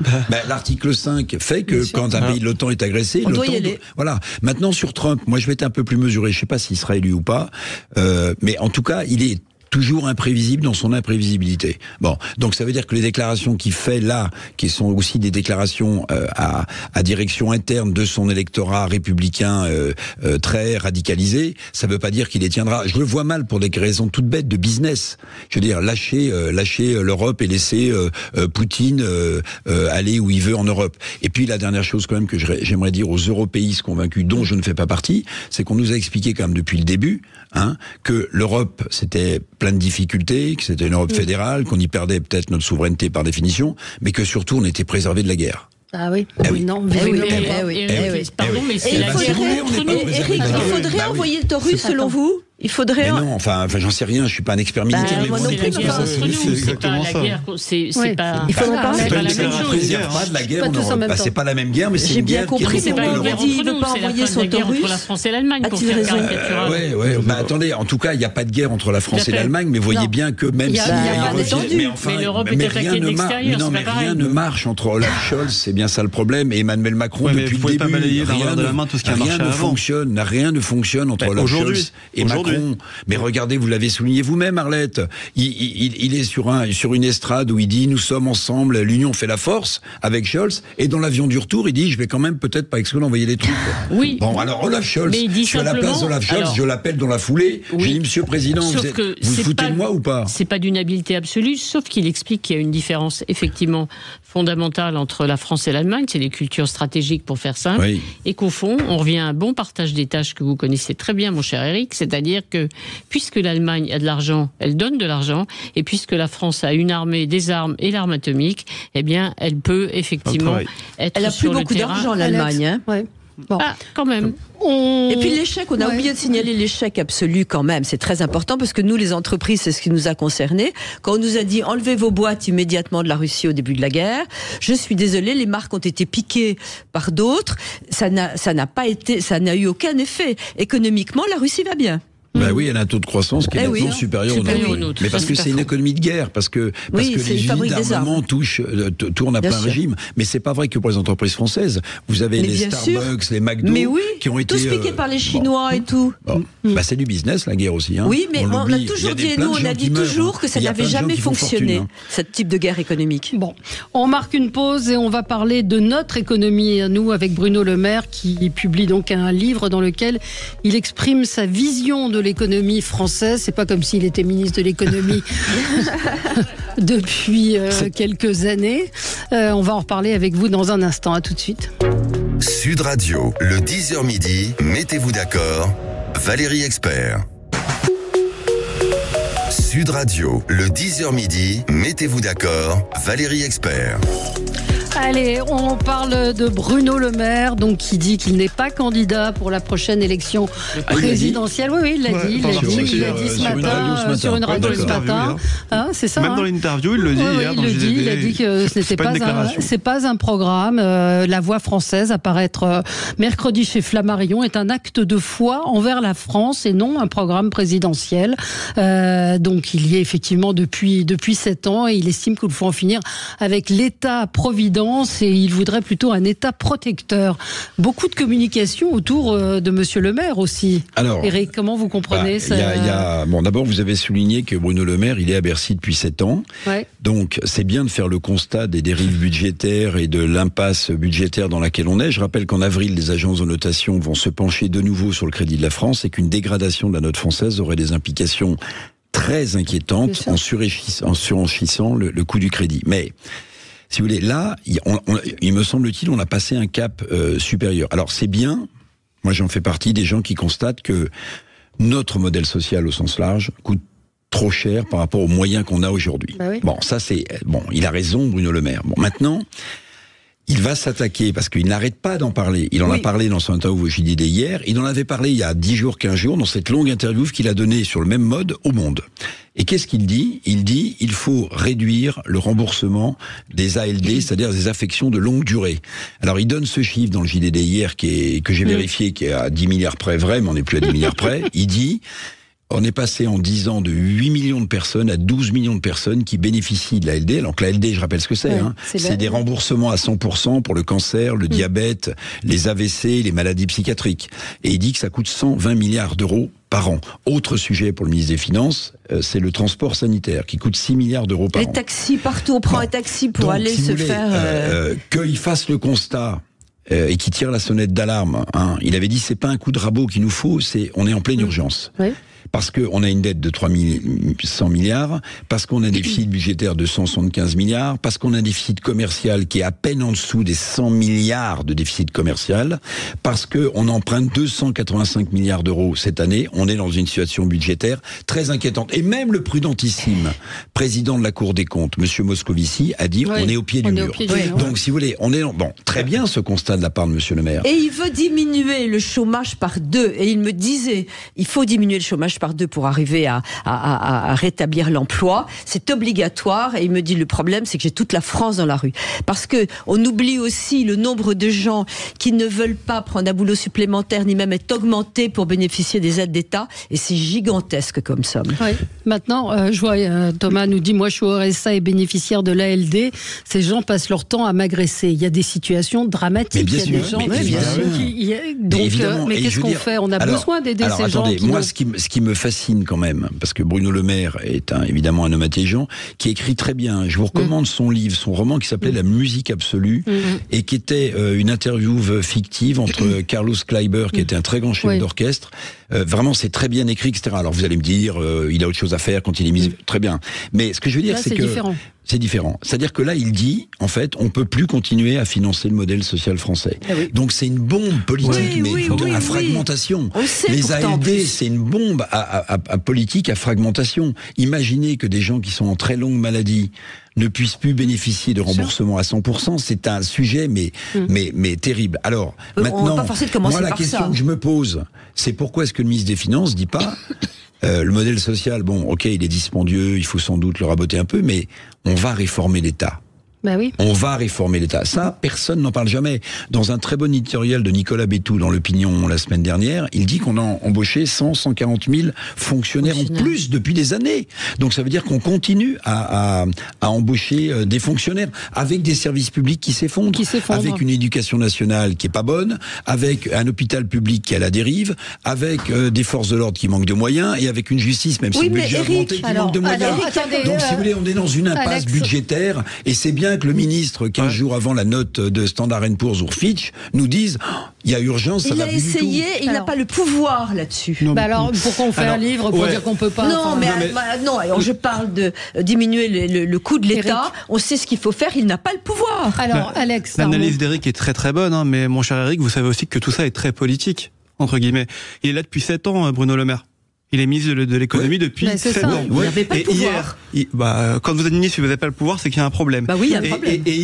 L'article 5 fait que quand un pays de l'OTAN est agressé, on doit y aller. Voilà. Maintenant, sur Trump, moi je vais être un peu plus mesuré, je ne sais pas s'il sera élu ou pas, mais en tout cas, il est toujours imprévisible dans son imprévisibilité. Bon, donc ça veut dire que les déclarations qu'il fait là, qui sont aussi des déclarations à direction interne de son électorat républicain très radicalisé, ça ne veut pas dire qu'il les tiendra. Je le vois mal pour des raisons toutes bêtes de business. Je veux dire, lâcher l'Europe et laisser Poutine aller où il veut en Europe. Et puis la dernière chose quand même que j'aimerais dire aux européistes convaincus, dont je ne fais pas partie, c'est qu'on nous a expliqué quand même depuis le début, que l'Europe c'était plein de difficultés, que c'était une Europe fédérale, qu'on y perdait peut-être notre souveraineté par définition, mais que surtout on était préservé de la guerre. Ah oui, non, pardon, mais c'est la guerre entre nous. Eric, il faudrait envoyer le Taurus selon vous? Il faudrait. Mais non, enfin, j'en sais rien. Je suis pas un expert militaire. Moi non plus. C'est exactement ça. C'est pas. Il faudrait pas. C'est pas la même chose. Pas de la guerre. C'est pas la même guerre, mais c'est une guerre. J'ai bien compris. C'est pas une guerre entre nous. C'est la fin de la guerre entre la France et l'Allemagne. A-t-il raison? Ouais. Bah attendez. En tout cas, il n'y a pas de guerre entre la France et l'Allemagne, mais voyez bien que même si mais l'Europe est attaquée de l'extérieur. Non, mais rien ne marche entre Olaf Scholz. C'est bien ça le problème. Et Emmanuel Macron depuis le début. Rien ne fonctionne entre Olaf Scholz et Macron. Mais regardez, vous l'avez souligné vous-même, Arlette. Il est sur une estrade où il dit nous sommes ensemble, l'union fait la force avec Scholz. Et dans l'avion du retour, il dit je vais quand même peut-être pas exclure d'envoyer les troupes. Oui. Bon, alors Olaf Scholz, je suis à la place d'Olaf Scholz, je l'appelle dans la foulée. Oui. J'ai dit Monsieur le Président, vous foutez de moi ou pas? C'est pas d'une habileté absolue, sauf qu'il explique qu'il y a une différence effectivement fondamentale entre la France et l'Allemagne, c'est les cultures stratégiques pour faire simple, et qu'au fond, on revient à un bon partage des tâches que vous connaissez très bien, mon cher Eric, c'est-à-dire que puisque l'Allemagne a de l'argent, elle donne de l'argent, et puisque la France a une armée, des armes et l'arme atomique, eh bien, elle peut effectivement être elle a sur plus beaucoup d'argent, l'Allemagne. Bon. Ah, quand même. Et puis l'échec, on a oublié de signaler l'échec absolu quand même. C'est très important parce que nous, les entreprises, c'est ce qui nous a concernés. Quand on nous a dit enlevez vos boîtes immédiatement de la Russie au début de la guerre, je suis désolée, les marques ont été piquées par d'autres. Ça n'a eu aucun effet. Économiquement, la Russie va bien. Ben oui, elle a un taux de croissance qui est nettement supérieur au nôtre. Mais parce que c'est une économie de guerre, parce que les usines d'armement tournent à plein régime. Mais c'est pas vrai que pour les entreprises françaises. Vous avez les Starbucks, les McDo, qui ont été tous piqués par les Chinois et tout. Bah c'est du business la guerre aussi. Hein. Oui, mais on a toujours dit, nous on a dit toujours que ça n'avait jamais fonctionné, ce type de guerre économique. Bon, on marque une pause et on va parler de notre économie, nous, avec Bruno Le Maire, qui publie donc un livre dans lequel il exprime sa vision de l'économie française. C'est pas comme s'il était ministre de l'économie depuis quelques années. On va en reparler avec vous dans un instant. À tout de suite. Sud Radio, le 10h midi, mettez-vous d'accord, Valérie Expert. Sud Radio, le 10h midi, mettez-vous d'accord, Valérie Expert. Allez, on parle de Bruno Le Maire, donc qui dit qu'il n'est pas candidat pour la prochaine élection présidentielle. Oui, il l'a dit. Il l'a dit ce matin sur une radio ce matin. C'est ça. Même dans l'interview, il le dit hier. Il a dit que ce n'est pas un programme. La voix française apparaître mercredi chez Flammarion est un acte de foi envers la France et non un programme présidentiel. Donc il y est effectivement depuis 7 ans et il estime qu'il faut en finir avec l'État-providence. Et il voudrait plutôt un État protecteur. Beaucoup de communication autour de Monsieur Le Maire aussi. Alors, Eric, comment vous comprenez ça? Bon, d'abord, vous avez souligné que Bruno Le Maire, il est à Bercy depuis 7 ans. Ouais. Donc, c'est bien de faire le constat des dérives budgétaires et de l'impasse budgétaire dans laquelle on est. Je rappelle qu'en avril, les agences de notation vont se pencher de nouveau sur le crédit de la France et qu'une dégradation de la note française aurait des implications très inquiétantes en surenchissant le coût du crédit. Mais si vous voulez, là, il me semble-t-il, on a passé un cap supérieur. Alors c'est bien, moi j'en fais partie des gens qui constatent que notre modèle social au sens large coûte trop cher par rapport aux moyens qu'on a aujourd'hui. Bah oui. Bon, ça c'est... Bon, il a raison, Bruno Le Maire. Bon, maintenant, il va s'attaquer, parce qu'il n'arrête pas d'en parler. Il en a parlé dans son interview au JDD hier, il en avait parlé il y a 10 jours, 15 jours, dans cette longue interview qu'il a donnée sur le même mode au Monde. Et qu'est-ce qu'il dit? Il dit il faut réduire le remboursement des ALD, c'est-à-dire des affections de longue durée. Alors il donne ce chiffre dans le JDD hier que j'ai vérifié, qui est à 10 milliards près vrai, mais on n'est plus à 10 milliards près. Il dit on est passé en 10 ans de 8 millions de personnes à 12 millions de personnes qui bénéficient de l'ALD. Alors que l'ALD, je rappelle ce que c'est. C'est des remboursements à 100% pour le cancer, le diabète, les AVC, les maladies psychiatriques. Et il dit que ça coûte 120 milliards d'euros par an. Autre sujet pour le ministre des Finances, c'est le transport sanitaire qui coûte 6 milliards d'euros par an. Les taxis, partout, on prend un taxi pour aller se faire... Qu'il fasse le constat et qui tire la sonnette d'alarme. Il avait dit c'est pas un coup de rabot qu'il nous faut, on est en pleine urgence. Oui. Parce qu'on a une dette de 300 milliards, parce qu'on a un déficit budgétaire de 175 milliards, parce qu'on a un déficit commercial qui est à peine en dessous des 100 milliards de déficit commercial, parce qu'on emprunte 285 milliards d'euros cette année. On est dans une situation budgétaire très inquiétante. Et même le prudentissime président de la Cour des comptes, Monsieur Moscovici, a dit on est au pied du mur. Donc si vous voulez, on est... Bon, très bien ce constat. constat de la part de Monsieur le maire. Et il veut diminuer le chômage par 2. Et il me disait, il faut diminuer le chômage par 2 pour arriver à rétablir l'emploi. C'est obligatoire. Et il me dit, le problème, c'est que j'ai toute la France dans la rue. Parce que on oublie aussi le nombre de gens qui ne veulent pas prendre un boulot supplémentaire, ni même être augmentés pour bénéficier des aides d'État. Et c'est gigantesque comme somme. Oui. Maintenant, je vois, Thomas nous dit, moi, je suis au RSA et bénéficiaire de l'ALD. Ces gens passent leur temps à m'agresser. Il y a des situations dramatiques. Mais bien il y a sûr, des gens mais qu'est-ce qu'on fait? On a besoin d'aider ces gens. Moi, ce qui me fascine quand même, parce que Bruno Le Maire est évidemment un homme intelligent, qui écrit très bien. Je vous recommande son livre, son roman qui s'appelait La musique absolue, et qui était une interview fictive entre Carlos Kleiber, qui était un très grand chef d'orchestre. Vraiment, c'est très bien écrit, etc. Alors vous allez me dire, il a autre chose à faire quand il est mis. Très bien. Mais ce que je veux dire, c'est que c'est différent. C'est-à-dire que là, il dit, en fait, on peut plus continuer à financer le modèle social français. Donc c'est une bombe politique, à fragmentation. Les ALD, c'est une bombe à politique, à fragmentation. Imaginez que des gens qui sont en très longue maladie ne puissent plus bénéficier de remboursement à 100%, c'est un sujet mais terrible. Alors, maintenant, moi la question que je me pose, c'est pourquoi est-ce que le ministre des Finances dit pas le modèle social, bon, ok, il est dispendieux, il faut sans doute le raboter un peu, mais on va réformer l'État. Ben oui. On va réformer l'État. Ça, personne n'en parle jamais. Dans un très bon éditorial de Nicolas Bétou dans l'Opinion la semaine dernière, il dit qu'on a embauché 140 000 fonctionnaires en plus depuis des années. Donc ça veut dire qu'on continue à embaucher des fonctionnaires avec des services publics qui s'effondrent, avec une éducation nationale qui est pas bonne, avec un hôpital public qui est à la dérive, avec des forces de l'ordre qui manquent de moyens et avec une justice, même si le budget a augmenté, qui manque de moyens. Donc si vous voulez, on est dans une impasse budgétaire et c'est bien que le ministre, 15 jours avant la note de Standard & Poor's ou Fitch, nous dise il y a urgence, ça va plus du tout. Il a essayé, il n'a pas le pouvoir là-dessus. Alors, pourquoi on fait un livre pour dire qu'on peut pas... Non, alors je parle de diminuer le coût de l'État. On sait ce qu'il faut faire, il n'a pas le pouvoir. Alors, Alex... L'analyse d'Éric est très très bonne, mais mon cher Éric, vous savez aussi que tout ça est très politique, entre guillemets. Il est là depuis 7 ans, Bruno Le Maire. Il est ministre de l'économie depuis 7 ans. Il n'avait pas le pouvoir. Quand vous êtes ministre, si vous n'avez pas le pouvoir, c'est qu'il y a un problème. Oui, il y a un problème. Et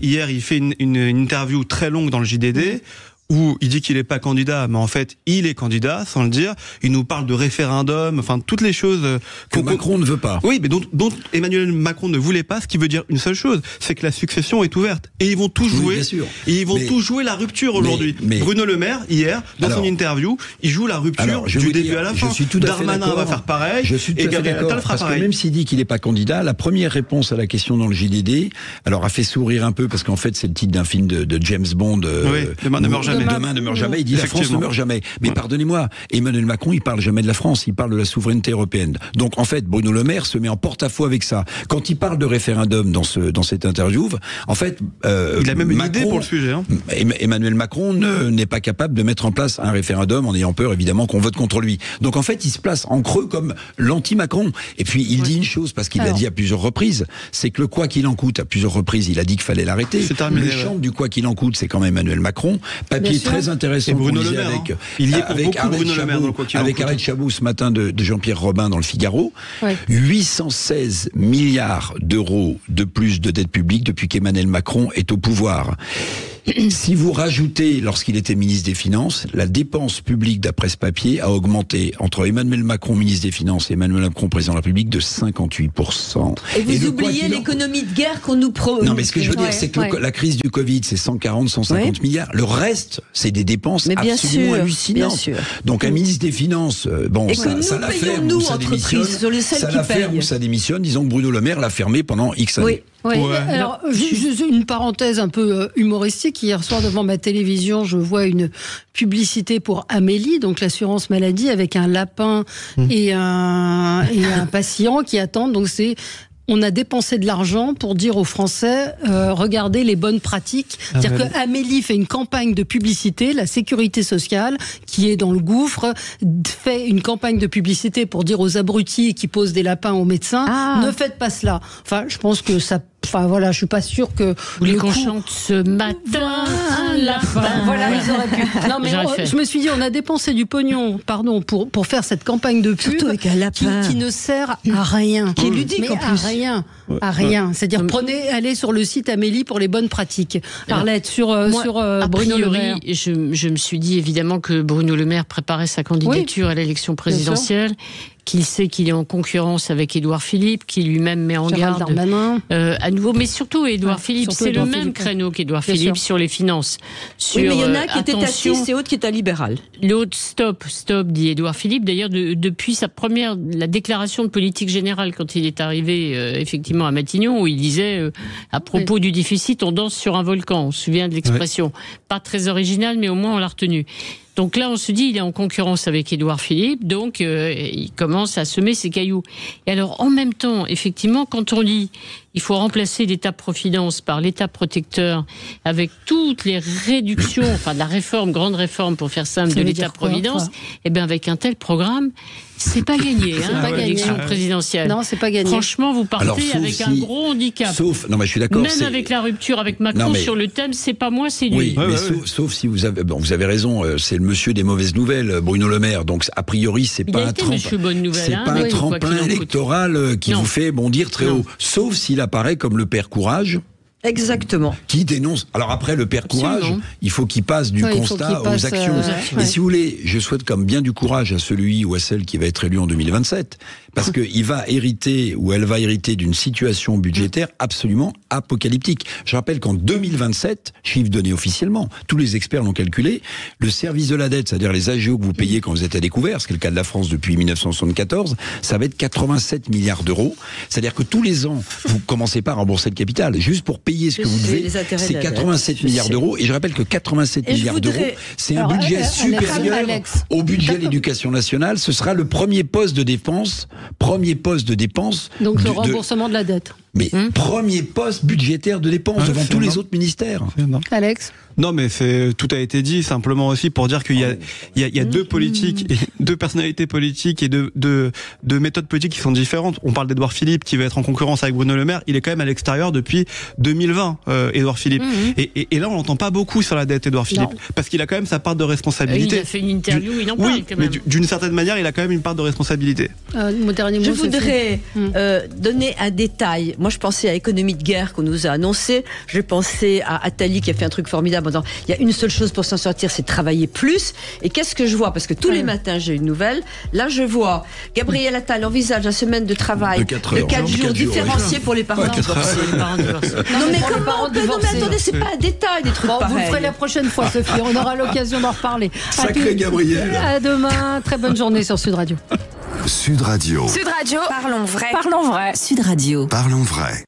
hier, il fait une interview très longue dans le JDD, où il dit qu'il n'est pas candidat, mais en fait, il est candidat, sans le dire. Il nous parle de référendum, enfin, toutes les choses que Macron ne veut pas. Oui, mais dont Emmanuel Macron ne voulait pas, ce qui veut dire une seule chose, c'est que la succession est ouverte. Et ils vont tout jouer. Tout jouer la rupture aujourd'hui. Bruno Le Maire, hier, dans son interview, il joue la rupture du début à la fin. Darmanin va faire pareil. Je suis tout à fait d'accord, parce que même s'il dit qu'il n'est pas candidat, la première réponse à la question dans le JDD, alors a fait sourire un peu, parce qu'en fait, c'est le titre d'un film de James Bond. Demain ne meurt jamais. Demain ne meurt jamais. Il dit la France ne meurt jamais. Mais pardonnez-moi, Emmanuel Macron, il parle jamais de la France. Il parle de la souveraineté européenne. Donc en fait, Bruno Le Maire se met en porte-à-faux avec ça. Quand il parle de référendum dans cette interview, en fait, il a même une idée pour le sujet. Emmanuel Macron n'est pas capable de mettre en place un référendum en ayant peur évidemment qu'on vote contre lui. Donc en fait, il se place en creux comme l'anti-Macron. Et puis il dit une chose, parce qu'il l'a dit à plusieurs reprises, c'est que le quoi qu'il en coûte, à plusieurs reprises, il a dit qu'il fallait l'arrêter. Le champ du quoi qu'il en coûte, c'est quand même Emmanuel Macron. Papier très intéressant. Et Bruno Le Maire, avec Arlette Chabot ce matin de Jean-Pierre Robin dans le Figaro. 816 milliards d'euros de plus de dette publique depuis qu'Emmanuel Macron est au pouvoir. Si vous rajoutez, lorsqu'il était ministre des Finances, la dépense publique, d'après ce papier, a augmenté entre Emmanuel Macron, ministre des Finances, et Emmanuel Macron, président de la République, de 58%. Et vous oubliez l'économie de guerre qu'on nous Non, mais ce que je veux dire, c'est que la crise du Covid, c'est 140, 150 milliards. Le reste, c'est des dépenses absolument hallucinantes. Donc un ministre des Finances, ça la ferme ou ça démissionne. Ça la ferme ou ça démissionne. Disons que Bruno Le Maire l'a fermé pendant X années. Alors, juste une parenthèse un peu humoristique. Hier soir, devant ma télévision, je vois une publicité pour Amélie, donc l'assurance maladie, avec un lapin et un patient qui attendent. Donc on a dépensé de l'argent pour dire aux Français, regardez les bonnes pratiques. C'est-à-dire qu'Amélie fait une campagne de publicité, la sécurité sociale, qui est dans le gouffre, fait une campagne de publicité pour dire aux abrutis qui posent des lapins aux médecins, ne faites pas cela. Enfin, je pense que ça Enfin voilà, je suis pas sûre que. Vous voulez qu'on chante ce matin un lapin? Voilà, ils auraient pu. Non mais je me suis dit, on a dépensé du pognon, pour faire cette campagne de pub avec un lapin qui ne sert à rien, qui est ludique en plus. À rien. C'est-à-dire, allez sur le site Amélie pour les bonnes pratiques. Arlette, sur Bruno Le Maire. Je me suis dit évidemment que Bruno Le Maire préparait sa candidature à l'élection présidentielle, qu'il sait qu'il est en concurrence avec Édouard Philippe, qui lui-même met en garde à nouveau, mais surtout Édouard Philippe, c'est le même créneau qu'Édouard Philippe sur les finances. Oui, mais il y en a qui étaient à 6 et autres qui étaient à libéral. L'autre, stop, dit Édouard Philippe. D'ailleurs, depuis la déclaration de politique générale, quand il est arrivé effectivement à Matignon, où il disait à propos du déficit, on danse sur un volcan. On se souvient de l'expression. Pas très originale, mais au moins on l'a retenue. Donc là, on se dit, il est en concurrence avec Édouard Philippe, donc il commence à semer ses cailloux. Et alors, en même temps, effectivement, quand on lit, il faut remplacer l'État-providence par l'État-protecteur, avec toutes les réductions, enfin de la réforme, grande réforme pour faire simple, de l'État-providence, et bien avec un tel programme, c'est pas gagné, l'élection présidentielle. Non, c'est pas gagné. Franchement, vous partez avec un gros handicap. Non, mais je suis d'accord. Même avec la rupture avec Macron sur le thème, c'est pas moi, c'est lui. Oui, sauf si vous avez raison, c'est le monsieur des mauvaises nouvelles, Bruno Le Maire. Donc, a priori, c'est pas un tremplin électoral qui vous fait bondir très haut. Sauf s'il apparaît comme le père Courage. Exactement. Qui dénonce. Alors après, le père Courage, il faut qu'il passe du constat aux actions. Et si vous voulez, je souhaite comme bien du courage à celui ou à celle qui va être élu en 2027, parce qu'il va hériter ou elle va hériter d'une situation budgétaire absolument apocalyptique. Je rappelle qu'en 2027, chiffre donné officiellement, tous les experts l'ont calculé, le service de la dette, c'est-à-dire les AGO que vous payez quand vous êtes à découvert, ce qui est le cas de la France depuis 1974, ça va être 87 milliards d'euros. C'est-à-dire que tous les ans, vous commencez pas à rembourser le capital, juste pour payer ce que vous devez, c'est 87 milliards d'euros. Et je rappelle que 87 milliards d'euros, c'est un budget supérieur au budget de l'éducation nationale. Ce sera le premier poste de dépense. Donc le remboursement de la dette. Mais premier poste budgétaire de dépense devant tous les autres ministères. Alex ? Non, mais tout a été dit, simplement aussi pour dire qu'il y a deux politiques, deux personnalités politiques et deux méthodes politiques qui sont différentes. On parle d'Édouard Philippe qui va être en concurrence avec Bruno Le Maire. Il est quand même à l'extérieur depuis 2020, Édouard Philippe. Et là, on l'entend pas beaucoup sur la dette, Édouard Philippe, parce qu'il a quand même sa part de responsabilité. Il a fait une interview, il en parle quand même. Mais d'une certaine manière, il a quand même une part de responsabilité. Je voudrais donner un détail. Moi, je pensais à Économie de guerre qu'on nous a annoncé. Je pensais à Attali qui a fait un truc formidable en disant il y a une seule chose pour s'en sortir, c'est travailler plus. Et qu'est-ce que je vois? Parce que tous les matins, j'ai une nouvelle. Là, je vois Gabriel Attal envisage la semaine de travail de 4 jours différenciés pour les parents divorcés. Non, mais comment? Non, mais attendez, c'est pas un détail des trucs pareils. Vous le ferez la prochaine fois, Sophie. On aura l'occasion d'en reparler. Sacré Gabriel. À demain. Très bonne journée sur Sud Radio. Sud Radio. Sud Radio. Parlons vrai. Parlons vrai. Sud Radio. Parlons vrai.